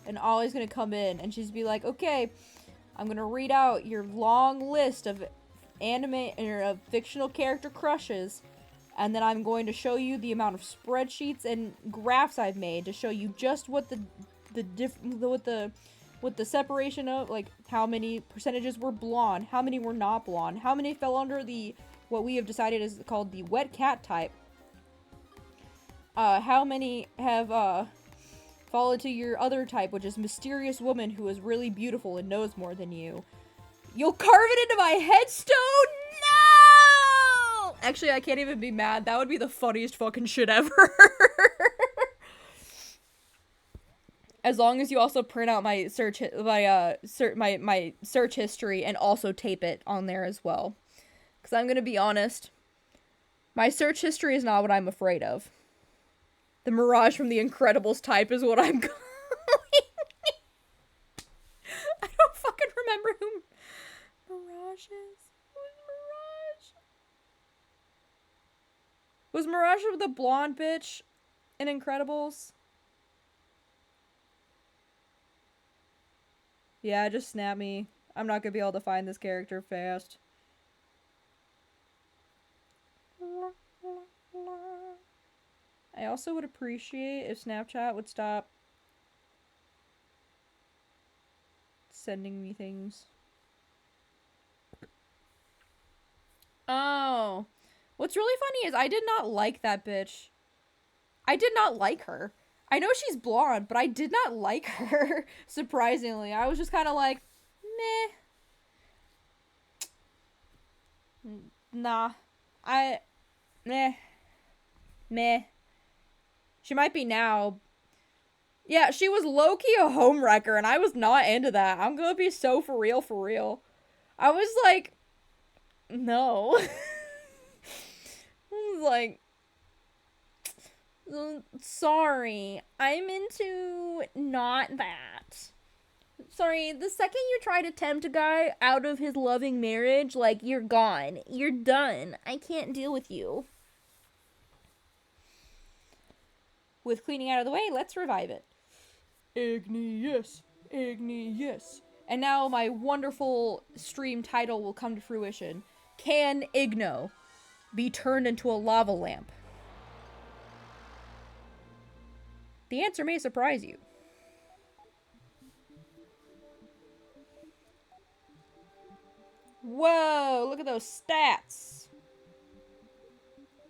Speaker 3: and Ollie's gonna come in, and she's be like, okay, I'm gonna read out your long list of anime or fictional character crushes, and then I'm going to show you the amount of spreadsheets and graphs I've made to show you just what the separation of, like, how many percentages were blonde, how many were not blonde, how many fell under the what we have decided is called the wet cat type, how many have fall into your other type, which is mysterious woman who is really beautiful and knows more than you. You'll carve it into my headstone? No! Actually, I can't even be mad. That would be the funniest fucking shit ever. As long as you also print out my search my search history and also tape it on there as well. Because I'm gonna be honest, my search history is not what I'm afraid of. The Mirage from The Incredibles type is what I'm going. Mirage's? Who's Mirage? Was Mirage the blonde bitch in Incredibles? Yeah, just snap me. I'm not gonna be able to find this character fast. I also would appreciate if Snapchat would stop sending me things. Oh. What's really funny is I did not like that bitch. I did not like her. I know she's blonde, but I did not like her, surprisingly. I was just kind of like, meh. Nah. Meh. Meh. She might be now. Yeah, she was low-key a homewrecker, and I was not into that. I'm gonna be so for real, for real. I was like, no. I was like, sorry, I'm into not that. Sorry, the second you try to tempt a guy out of his loving marriage, like, you're gone. You're done. I can't deal with you. With cleaning out of the way, let's revive it. Igni, yes. Igni, yes. And now my wonderful stream title will come to fruition. Can Igno be turned into a lava lamp? The answer may surprise you. Whoa, look at those stats.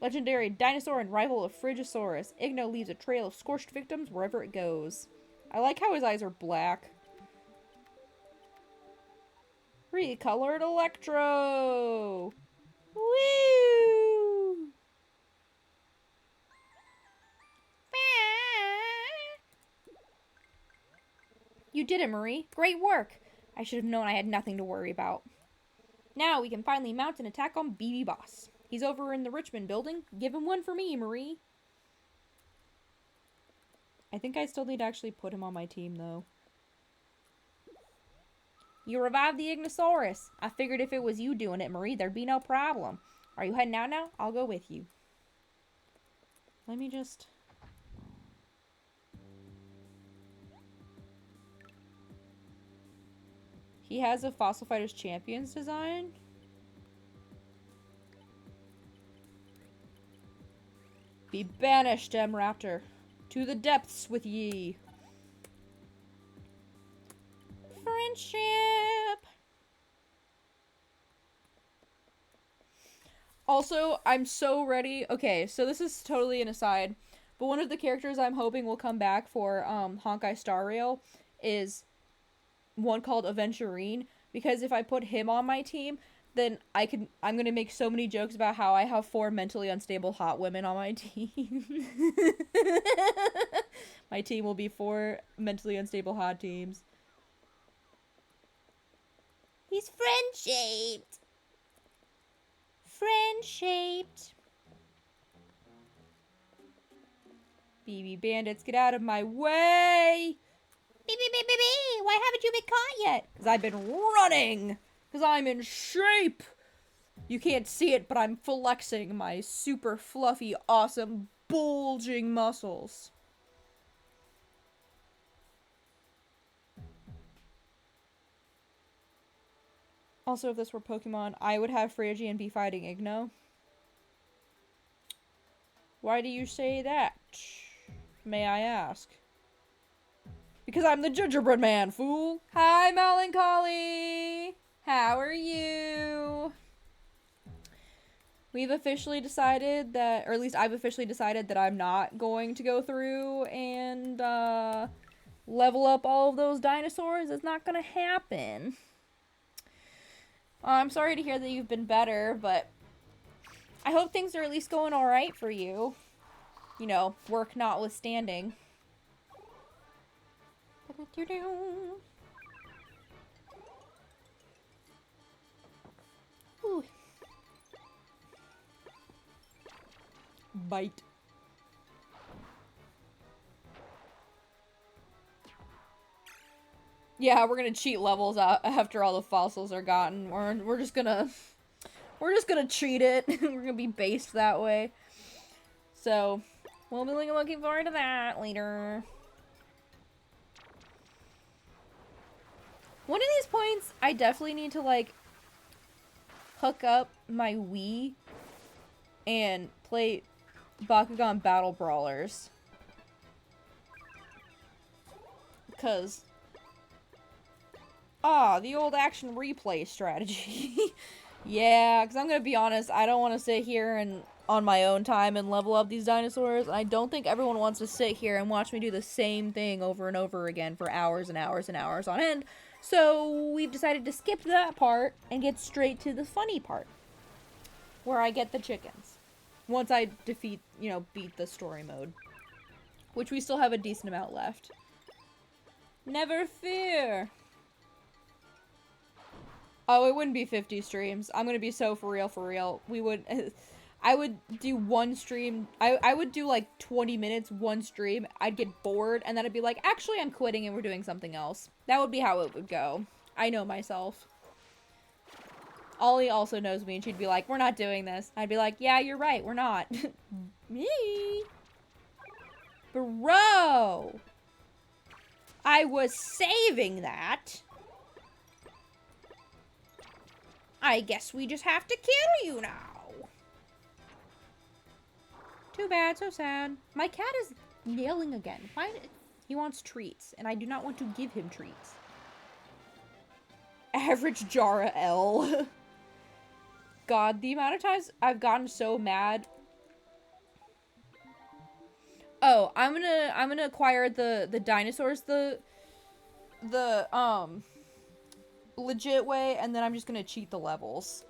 Speaker 3: Legendary dinosaur and rival of Frigisaurus. Igno leaves a trail of scorched victims wherever it goes. I like how his eyes are black. Recolored Electro! Woo! You did it, Marie. Great work. I should have known I had nothing to worry about. Now we can finally mount an attack on BB Boss. He's over in the Richmond building. Give him one for me, Marie. I think I still need to actually put him on my team, though. You revived the Ignosaurus. I figured if it was you doing it, Marie, there'd be no problem. Are you heading out now? I'll go with you. Let me just... He has a Fossil Fighters Champions design. Be banished, M-Raptor. To the depths with ye. Friendship. Also, I'm so ready. Okay, so this is totally an aside, but one of the characters I'm hoping will come back for Honkai Star Rail is one called Aventurine, because if I put him on my team, then I'm gonna make so many jokes about how I have 4 mentally unstable hot women on my team. My team will be 4 mentally unstable hot teams.
Speaker 2: He's friend-shaped.
Speaker 3: Friend-shaped. BB bandits, get out of my way!
Speaker 2: Beep, why haven't you been caught yet?
Speaker 3: Because I've been running! Because I'm in shape! You can't see it, but I'm flexing my super fluffy, awesome, bulging muscles. Also, if this were Pokemon, I would have Phrygian be fighting Igno. Why do you say that? May I ask? Because I'm the gingerbread man, fool! Hi, Melancholy! How are you? We've officially decided that, or at least I've officially decided that I'm not going to go through and, level up all of those dinosaurs. It's not gonna happen. I'm sorry to hear that you've been better, but I hope things are at least going alright for you. You know, work notwithstanding. Ooh. Bite.
Speaker 1: Yeah, we're gonna cheat levels out after all the fossils are gotten. We're just gonna cheat it. We're gonna be based that way. So we'll be looking forward to that later. One of these points, I definitely need to like hook up my Wii and play Bakugan Battle Brawlers. Because the old action replay strategy. Yeah, because I'm going to be honest, I don't want to sit here and on my own time and level up these dinosaurs. I don't think everyone wants to sit here and watch me do the same thing over and over again for hours and hours and hours on end. So we've decided to skip that part and get straight to the funny part, where I get the chickens. Once I beat the story mode. Which we still have a decent amount left. Never fear. Oh, it wouldn't be 50 streams. I'm gonna be so for real. I would do one stream. I would do like 20 minutes, one stream. I'd get bored, and then I'd be like, actually, I'm quitting and we're doing something else. That would be how it would go. I know myself. Ollie also knows me, and she'd be like, we're not doing this. I'd be like, yeah, you're right, we're not. Me? Bro! I was saving that. I guess we just have to kill you now. Too bad, so sad. My cat is yelling again. He wants treats, and I do not want to give him treats. Average Jara L. God, the amount of times I've gotten so mad. Oh, I'm gonna acquire the dinosaurs the legit way, and then I'm just gonna cheat the levels.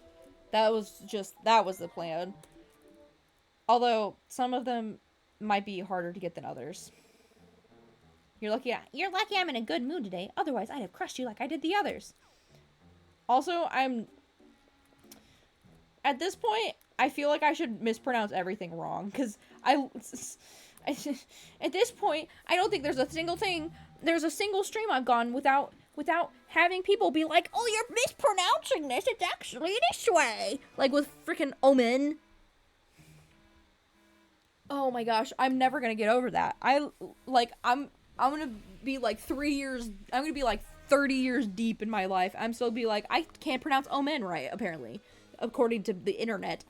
Speaker 1: That was the plan. Although some of them might be harder to get than others. You're lucky I'm in a good mood today. Otherwise, I'd have crushed you like I did the others. Also, at this point, I feel like I should mispronounce everything wrong, because at this point, I don't think there's a single stream I've gone without having people be like, oh, you're mispronouncing this, it's actually this way. Like with freaking Omen. Oh my gosh, I'm never gonna get over that. I'm gonna be like 3 years, I'm gonna be like 30 years deep in my life. I'm still be like, I can't pronounce Omen right, apparently. According to the internet.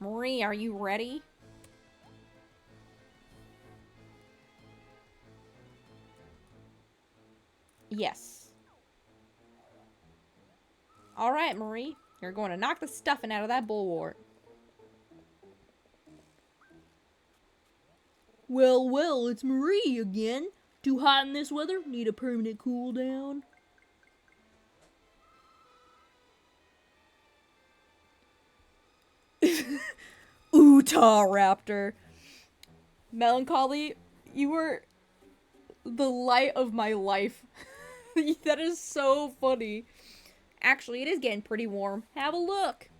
Speaker 1: Marie, are you ready? Yes. Alright, Marie. You're going to knock the stuffing out of that bulwart. Well, it's Marie again. Too hot in this weather? Need a permanent cool down? Utah Raptor. Melancholy, you were the light of my life. That is so funny. Actually, it is getting pretty warm. Have a look.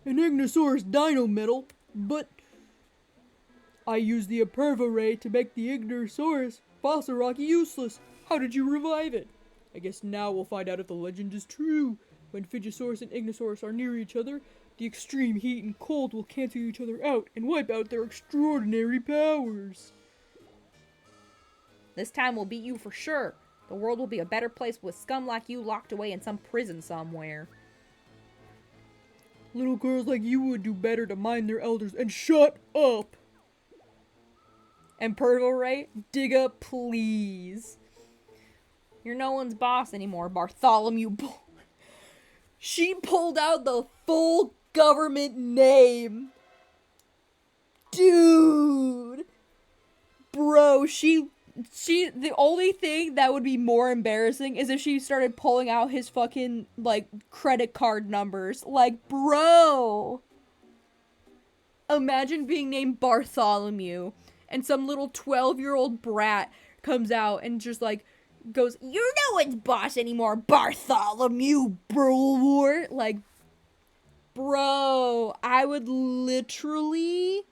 Speaker 1: An Ignosaurus dino medal, but I used the Aperva ray to make the Ignosaurus fossil rock useless. How did you revive it? I guess now we'll find out if the legend is true. When Figosaurus and Ignosaurus are near each other, the extreme heat and cold will cancel each other out and wipe out their extraordinary powers. This time we'll beat you for sure. The world will be a better place with scum like you locked away in some prison somewhere. Little girls like you would do better to mind their elders and shut up! And Pervo Ray, dig up please. You're no one's boss anymore, Bartholomew. She pulled out the full government name. Dude. Bro, the only thing that would be more embarrassing is if she started pulling out his fucking, like, credit card numbers. Like, bro. Imagine being named Bartholomew and some little 12-year-old brat comes out and just, like, goes, you're no one's boss anymore, Bartholomew Bulwart. Like, bro, I would literally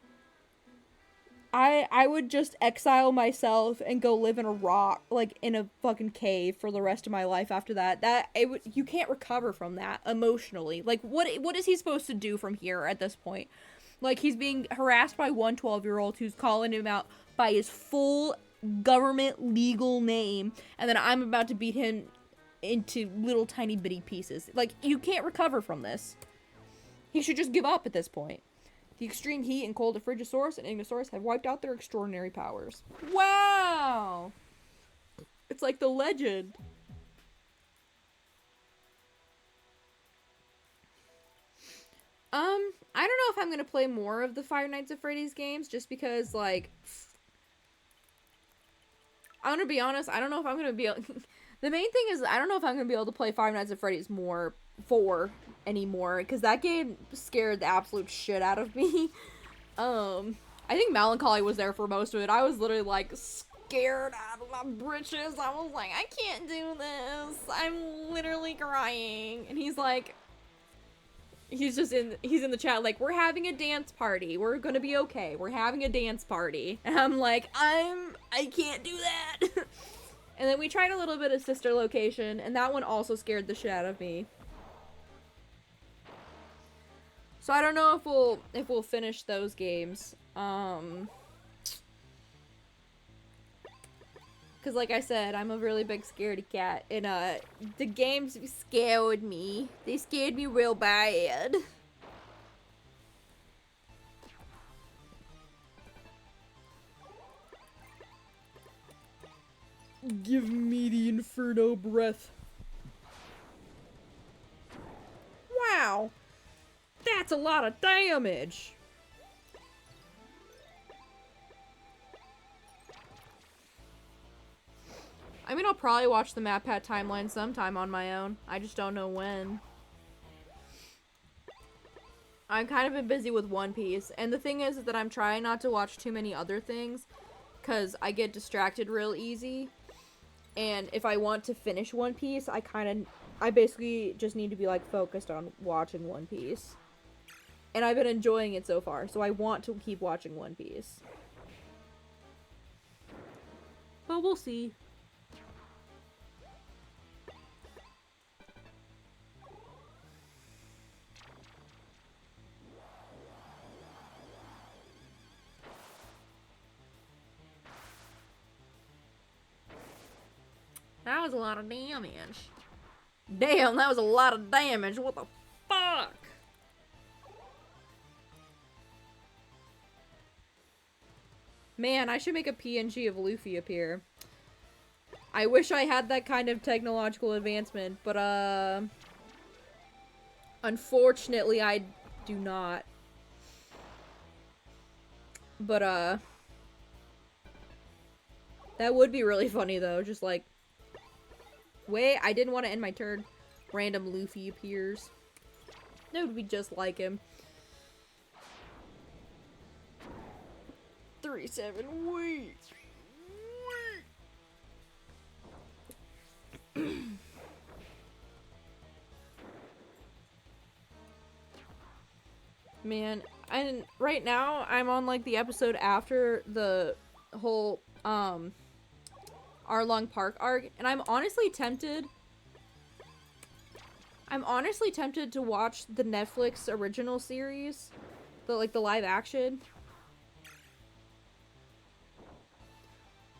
Speaker 3: I would just exile myself and go live in a rock, like in a fucking cave for the rest of my life after that. You can't recover from that emotionally. Like what is he supposed to do from here at this point? Like he's being harassed by one 12-year-old who's calling him out by his full government legal name, and then I'm about to beat him into little tiny bitty pieces. Like you can't recover from this. He should just give up at this point. The extreme heat and cold of Frigisaurus and Ignosaurus have wiped out their extraordinary powers. Wow! It's like the legend. I don't know if I'm gonna play more of the Five Nights at Freddy's games, just because, like, I'm gonna be honest, I don't know if I'm gonna be able the main thing is, I don't know if I'm gonna be able to play Five Nights at Freddy's 4 anymore, because that game scared the absolute shit out of me. I think Melancholy was there for most of it. I was literally, like, scared out of my britches. I was like, I can't do this. I'm literally crying. And he's like, he's in the chat like, we're having a dance party. We're gonna be okay. We're having a dance party. And I'm like, I can't do that. And then we tried a little bit of Sister Location, and that one also scared the shit out of me. So I don't know if we'll finish those games. Cause like I said, I'm a really big scaredy cat, and the games scared me. They scared me real bad. Give me the Inferno breath. Wow, that's a lot of damage. I mean, I'll probably watch the MatPat timeline sometime on my own. I just don't know when. I've kind of been busy with One Piece, and the thing is that I'm trying not to watch too many other things, because I get distracted real easy. And if I want to finish One Piece, I basically just need to be, like, focused on watching One Piece. And I've been enjoying it so far, so I want to keep watching One Piece. But we'll see. That was a lot of damage. Damn, that was a lot of damage. What the fuck? Man, I should make a PNG of Luffy appear. I wish I had that kind of technological advancement, but unfortunately I do not. But that would be really funny though, just like, wait, I didn't want to end my turn. Random Luffy appears. That would be just like him. 37, wait. Man, and right now I'm on like the episode after the whole Arlong Park arc, and I'm honestly tempted to watch the Netflix original series, the live action.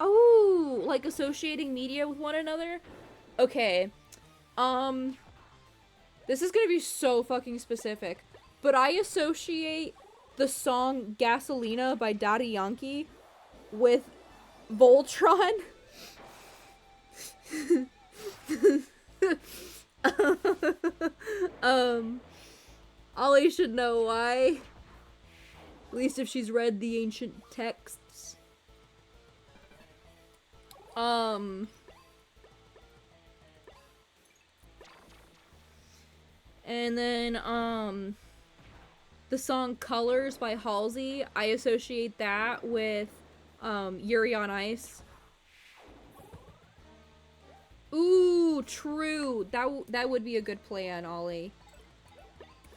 Speaker 3: Oh, like associating media with one another? Okay. This is gonna be so fucking specific, but I associate the song Gasolina by Daddy Yankee with Voltron. Ollie should know why. At least if she's read the ancient texts. And then, the song Colors by Halsey, I associate that with, Yuri on Ice. Ooh, true. That would be a good plan, Ollie.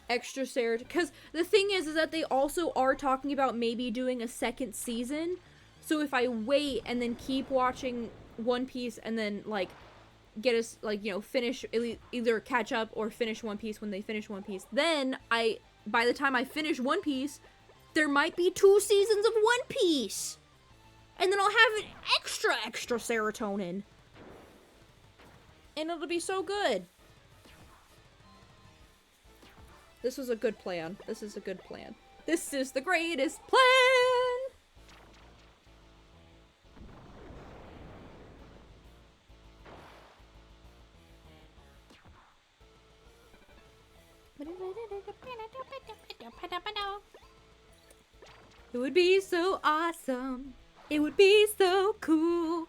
Speaker 3: extra series, because the thing is that they also are talking about maybe doing a second season. So if I wait and then keep watching One Piece and then like get us like, you know, finish, either catch up or finish One Piece when they finish One Piece, then by the time I finish One Piece, there might be 2 seasons of One Piece, and then I'll have an extra serotonin, and it'll be so good. This was a good plan. This is a good plan. This is the greatest plan! It would be so awesome. It would be so cool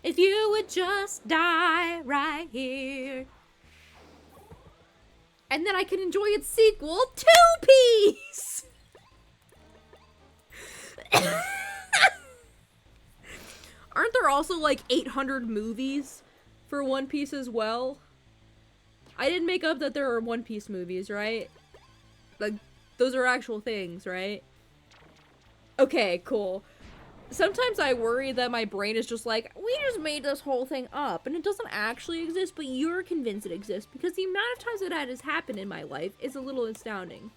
Speaker 3: if you would just die right here. And then I can enjoy its sequel, Two Piece! Aren't there also like 800 movies for One Piece as well? I didn't make up that there are One Piece movies, right? Like, those are actual things, right? Okay, cool. Sometimes I worry that my brain is just like, we just made this whole thing up, and it doesn't actually exist, but you're convinced it exists, because the amount of times that has happened in my life is a little astounding.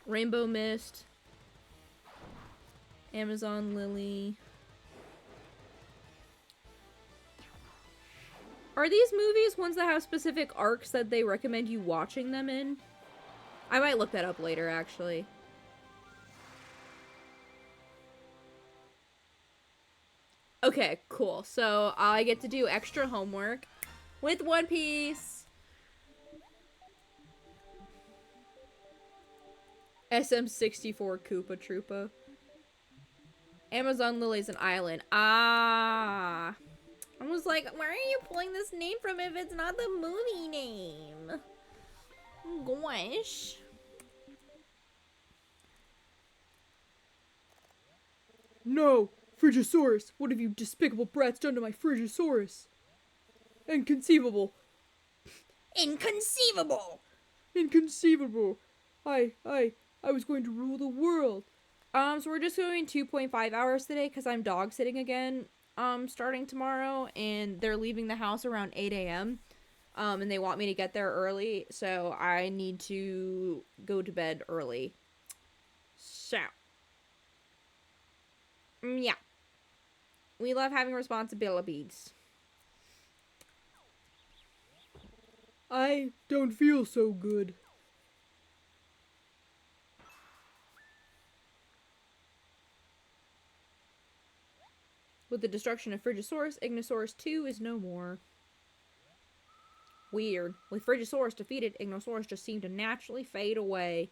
Speaker 3: Rainbow Mist. Amazon Lily. Are these movies ones that have specific arcs that they recommend you watching them in? I might look that up later, actually. Okay, cool. So I get to do extra homework with One Piece. SM64 Koopa Troopa. Amazon Lily's an island. Ah. I was like, where are you pulling this name from if it's not the movie name? Gosh. No! Frigisaurus! What have you despicable brats done to my Frigisaurus? Inconceivable!
Speaker 2: Inconceivable!
Speaker 3: Inconceivable! I was going to rule the world! So we're just going 2.5 hours today because I'm dog sitting again, starting tomorrow, and they're leaving the house around 8 a.m. And they want me to get there early, so I need to go to bed early. So. Yeah. We love having responsibilities. I don't feel so good. With the destruction of Frigisaurus, Ignosaurus 2 is no more. Weird. With Frigisaurus defeated, Ignosaurus just seemed to naturally fade away.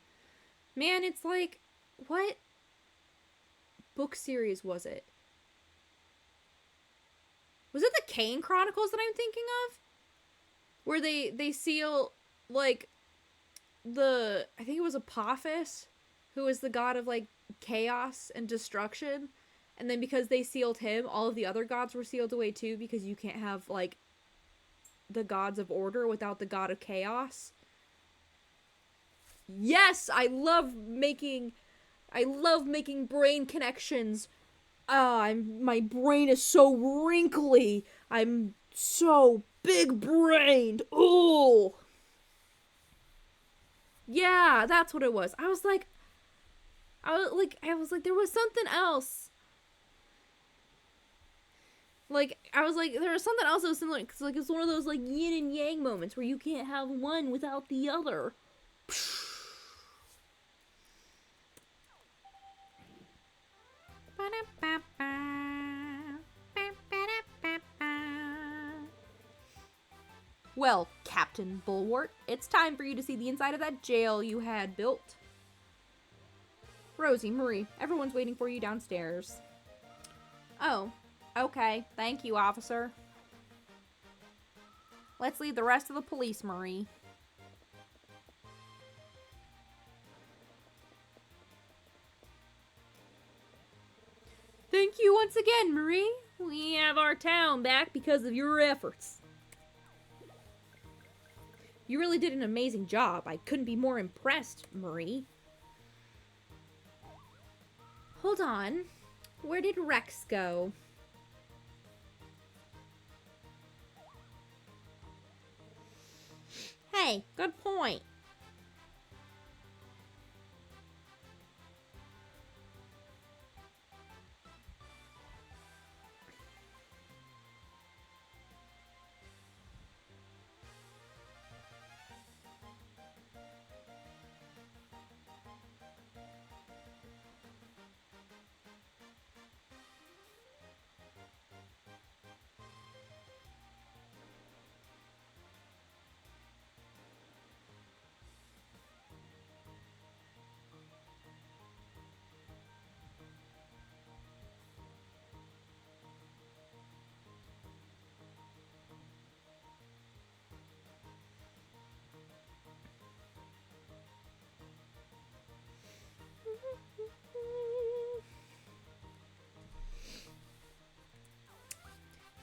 Speaker 3: Man, it's like, what book series was it? Was it the Kane Chronicles that I'm thinking of? Where they seal, like, I think it was Apophis, who was the god of, like, chaos and destruction. And then because they sealed him, all of the other gods were sealed away too, because you can't have, like, the gods of order without the god of chaos. Yes, I love making brain connections. My brain is so wrinkly. I'm so big-brained. Ooh. Yeah, that's what it was. I was like, there was something else. Like, I was like, there was something else that was similar, because, like, it's one of those, like, yin and yang moments where you can't have one without the other. Well, Captain Bulwart, it's time for you to see the inside of that jail you had built. Rosie, Marie, everyone's waiting for you downstairs. Oh, okay. Thank you, officer. Let's leave the rest of the police, Marie. Thank you once again, Marie. We have our town back because of your efforts. You really did an amazing job. I couldn't be more impressed, Marie. Hold on. Where did Rex go? Hey, good point.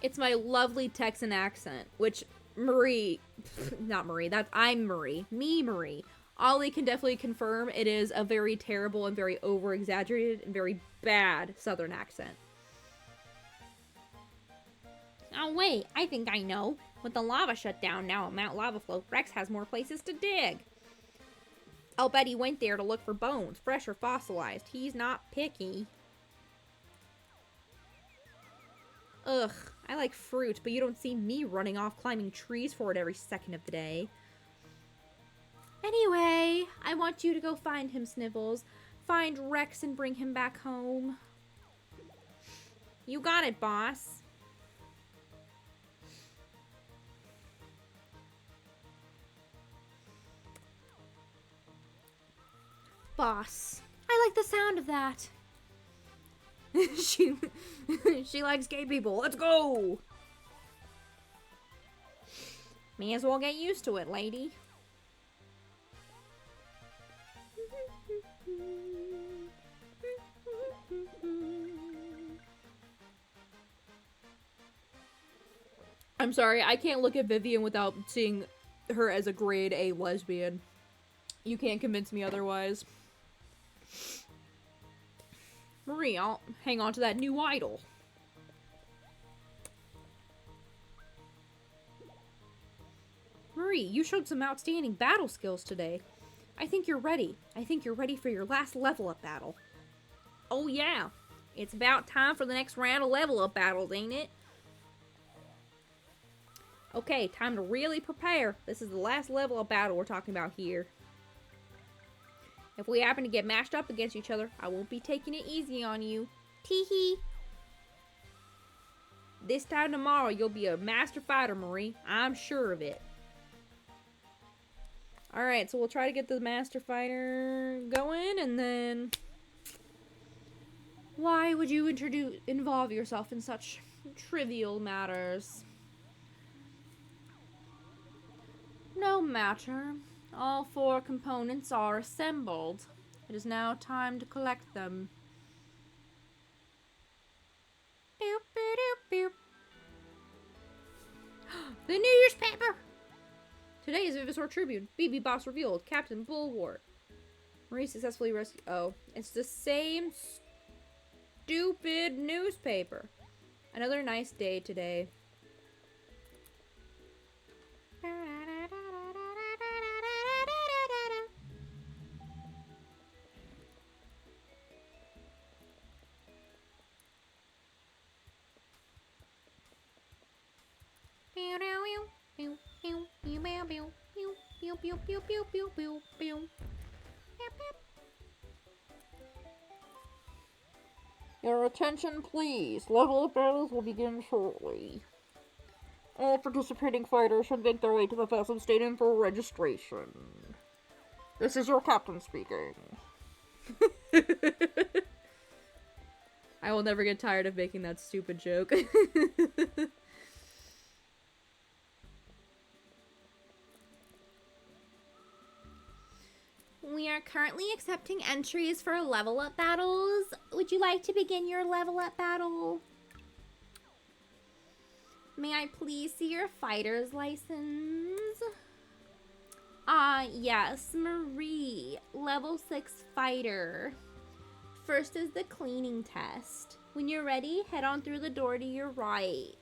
Speaker 3: It's my lovely Texan accent, which Marie, not Marie, I'm Marie. Me, Marie. Ollie can definitely confirm it is a very terrible and very over-exaggerated and very bad Southern accent.
Speaker 2: Oh wait, I think I know. With the lava shut down now at Mount Lava Flow, Rex has more places to dig. I'll bet he went there to look for bones, fresh or fossilized. He's not picky.
Speaker 3: Ugh, I like fruit, but you don't see me running off climbing trees for it every second of the day. Anyway, I want you to go find him, Snivels. Find Rex and bring him back home.
Speaker 2: You got it, boss.
Speaker 3: Boss. I like the sound of that. she likes gay people. Let's go.
Speaker 2: May as well get used to it, lady.
Speaker 3: I'm sorry, I can't look at Vivian without seeing her as a grade A lesbian. You can't convince me otherwise. Marie, I'll hang on to that new idol. Marie, you showed some outstanding battle skills today. I think you're ready. I think you're ready for your last level up battle.
Speaker 2: Oh yeah, it's about time for the next round of level up battles, ain't it?
Speaker 3: Okay, time to really prepare. This is the last level of battle we're talking about here. If we happen to get matched up against each other, I won't be taking it easy on you. Tee-hee. This time tomorrow, you'll be a master fighter, Marie. I'm sure of it. Alright, so we'll try to get the master fighter going, and then... Why would you involve yourself in such trivial matters? No matter. All 4 components are assembled. It is now time to collect them. Boop, boop, boop, boop. The newspaper! Today is Vivisor Tribune. BB Boss revealed. Captain Bulwart. Marie successfully rescued. Oh, it's the same stupid newspaper. Another nice day today. Your attention, please. Level up battles will begin shortly. All participating fighters should make their way to the Pheasant Stadium for registration. This is your captain speaking. I will never get tired of making that stupid joke.
Speaker 2: We are currently accepting entries for level up battles. Would you like to begin your level up battle? May I please see your fighter's license? Yes, Marie, level 6 fighter. First is the cleaning test. When you're ready, head on through the door to your right.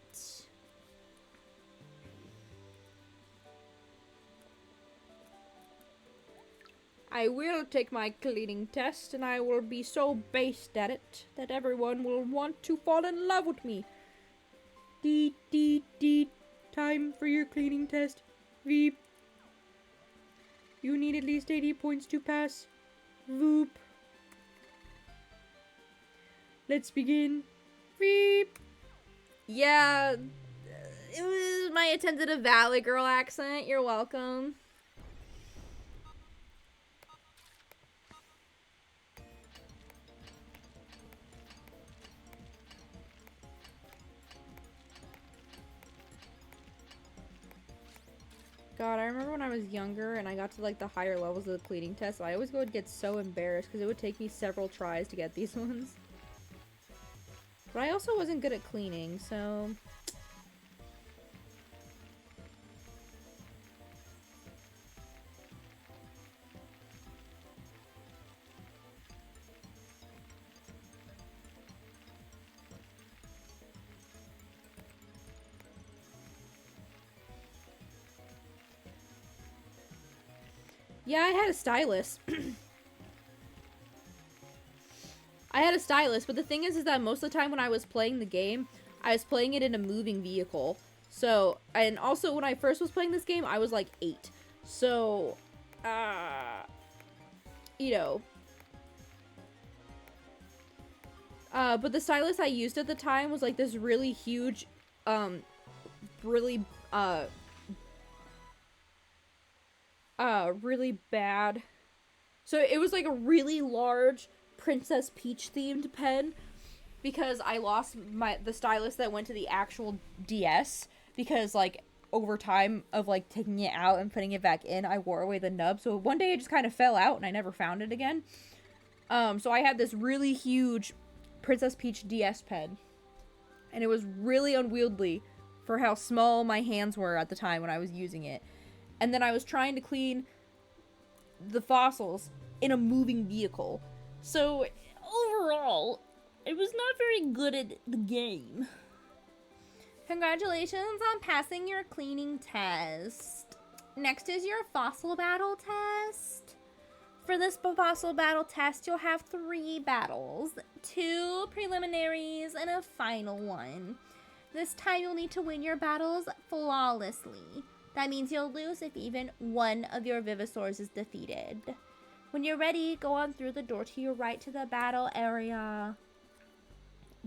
Speaker 2: I will take my cleaning test, and I will be so based at it that everyone will want to fall in love with me. Deet, deet, deet. Time for your cleaning test. Veep. You need at least 80 points to pass. Voop. Let's begin. Veep. Yeah, it was my attempt at a Valley Girl accent. You're welcome. God, I remember when I was younger and I got to like the higher levels of the cleaning test, I always would get so embarrassed because it would take me several tries to get these ones. But I also wasn't good at cleaning, so... Yeah, I had a stylus. I had a stylus, but the thing is that most of the time when I was playing the game, I was playing it in a moving vehicle. So, and also when I first was playing this game, I was like 8. So, you know. But the stylus I used at the time was like this really huge, really, really bad. So it was like a really large Princess Peach themed pen because I lost the stylus that went to the actual DS because like over time of like taking it out and putting it back in, I wore away the nub. So one day it just kind of fell out and I never found it again. So I had this really huge Princess Peach DS pen and it was really unwieldy for how small my hands were at the time when I was using it. And then I was trying to clean the fossils in a moving vehicle. So, overall, it was not very good at the game. Congratulations on passing your cleaning test. Next is your fossil battle test. For this fossil battle test, you'll have 3 battles, 2 preliminaries, and a final one. This time you'll need to win your battles flawlessly. That means you'll lose if even one of your Vivisaurs is defeated. When you're ready, go on through the door to your right to the battle area.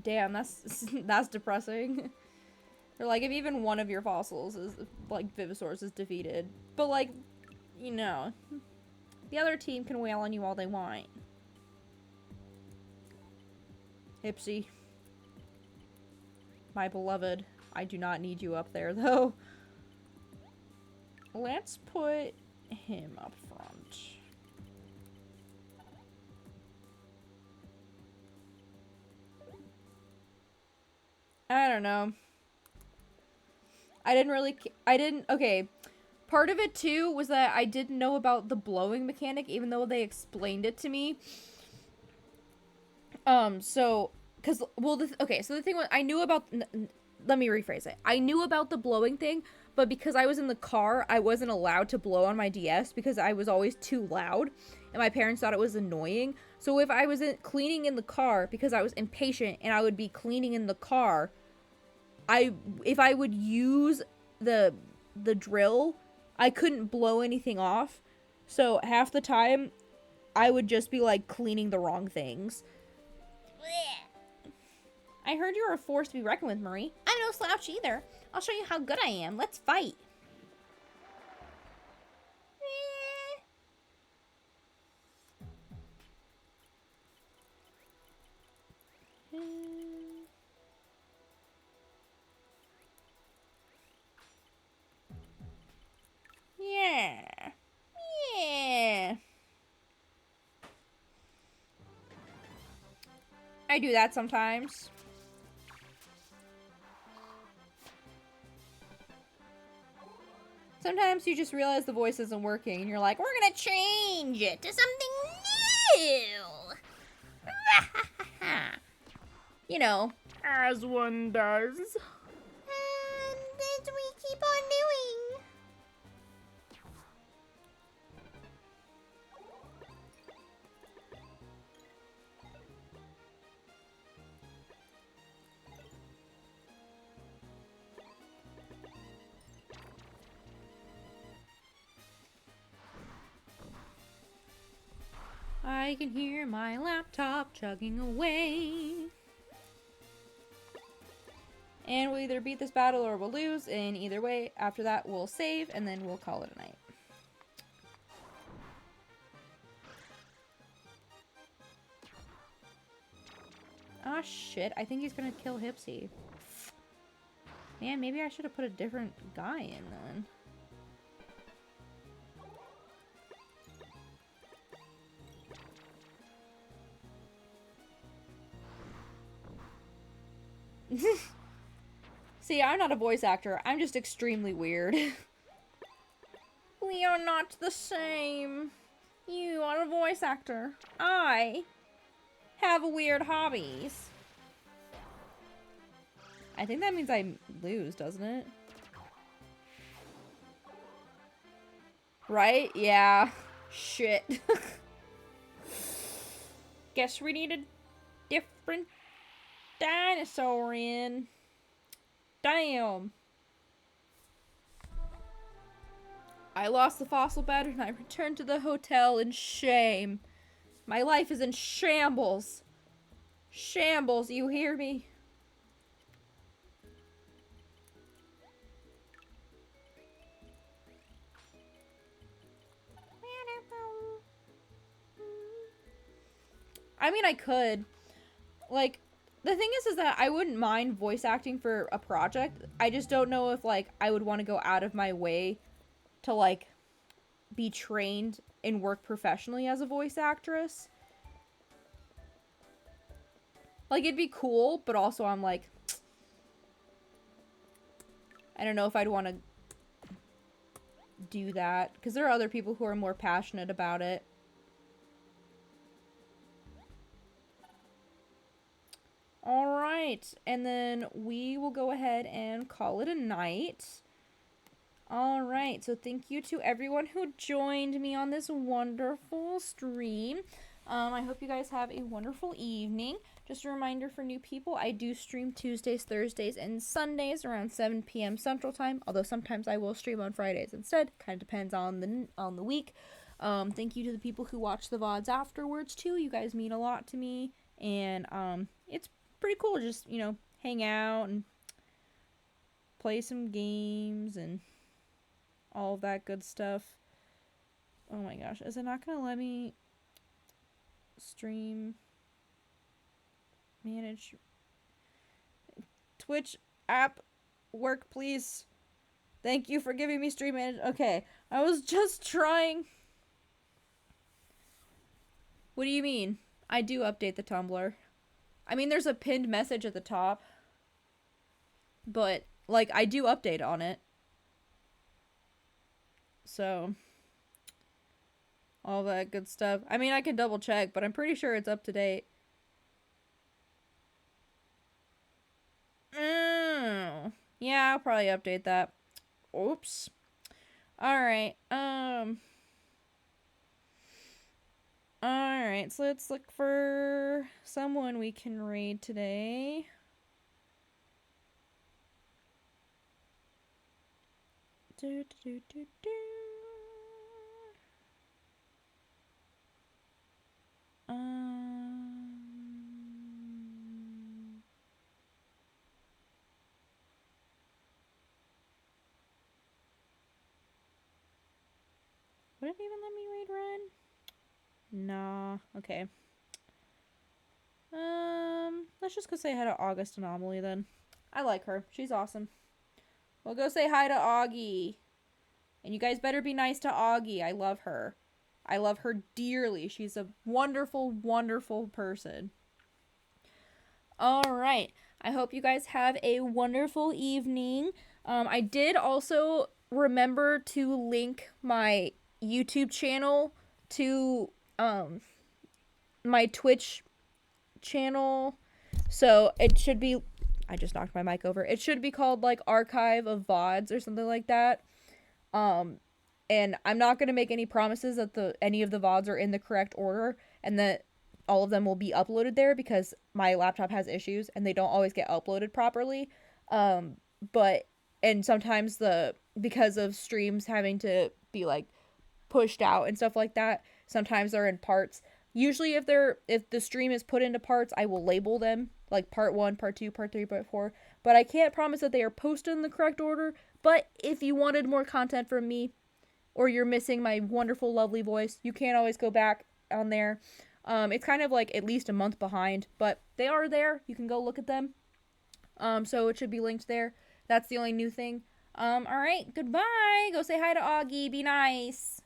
Speaker 2: Damn, that's depressing. Or like if even one of your fossils is like Vivisaurs is defeated. But like, you know, the other team can wail on you all they want. Ipsy. My beloved. I do not need you up there though. Let's put him up front. I don't know. Okay. Part of it too was that I didn't know about the blowing mechanic even though they explained it to me. So the thing was I knew about let me rephrase it. I knew about the blowing thing, but because I was in the car, I wasn't allowed to blow on my DS because I was always too loud, and my parents thought it was annoying. So if I was cleaning in the car because I was impatient and I would be cleaning in the car, if I would use the drill, I couldn't blow anything off. So half the time, I would just be like cleaning the wrong things. I heard you're a force to be reckoned with, Marie. I'm no slouch either. I'll show you how good I am. Let's fight. Yeah. Yeah. I do that sometimes. Sometimes you just realize the voice isn't working and you're like, we're gonna change it to something new. You know.
Speaker 3: As one does.
Speaker 2: And as we keep on doing. I can hear my laptop chugging away. And we'll either beat this battle or we'll lose, and either way, after that, we'll save, and then we'll call it a night. Ah, shit. I think he's gonna kill Hipsy. Man, maybe I should have put a different guy in then. See, I'm not a voice actor. I'm just extremely weird. We are not the same. You are a voice actor. I have weird hobbies. I think that means I lose, doesn't it? Right? Yeah. Shit. Guess we need a different dinosaur in. Damn. I lost the fossil bed and I returned to the hotel in shame. My life is in shambles. Shambles, you hear me? I mean, I could. Like, the thing is that I wouldn't mind voice acting for a project. I just don't know if, like, I would want to go out of my way to, like, be trained and work professionally as a voice actress. Like, it'd be cool, but also I'm like, I don't know if I'd want to do that. Because there are other people who are more passionate about it. Alright, and then we will go ahead and call it a night. Alright, so thank you to everyone who joined me on this wonderful stream. I hope you guys have a wonderful evening. Just a reminder for new people, I do stream Tuesdays, Thursdays, and Sundays around 7 p.m. Central Time, although sometimes I will stream on Fridays instead. Kind of depends on the week. Thank you to the people who watch the VODs afterwards, too. You guys mean a lot to me, and it's pretty cool. Just, you know, hang out and play some games and all of that good stuff. Oh my gosh, is it not gonna let me stream manage Twitch app work, please? Thank you for giving me stream manage. Okay, I was just trying. What do you mean? I do update the Tumblr. I mean, there's a pinned message at the top. But, like, I do update on it. So, all that good stuff. I mean, I can double check, but I'm pretty sure it's up to date. Oh. Yeah, I'll probably update that. Oops. Alright, Alright, so let's look for someone we can raid today. Would it even let me raid Ren? Nah. Okay. Let's just go say hi to August Anomaly then. I like her. She's awesome. We'll go say hi to Augie. And you guys better be nice to Augie. I love her. I love her dearly. She's a wonderful, wonderful person. Alright. I hope you guys have a wonderful evening. I did also remember to link my YouTube channel to my Twitch channel. So it should be, I just knocked my mic over. It should be called like Archive of VODs or something like that. And I'm not going to make any promises that any of the VODs are in the correct order and that all of them will be uploaded there, because my laptop has issues and they don't always get uploaded properly. But and sometimes because of streams having to be like pushed out and stuff like that, sometimes they're in parts. Usually if the stream is put into parts, I will label them like part 1, part 2, part 3, part 4, but I can't promise that they are posted in the correct order. But if you wanted more content from me, or you're missing my wonderful, lovely voice, you can always go back on there. It's kind of like at least a month behind, but they are there. You can go look at them. So it should be linked there. That's the only new thing. All right, goodbye. Go say hi to Augie. Be nice.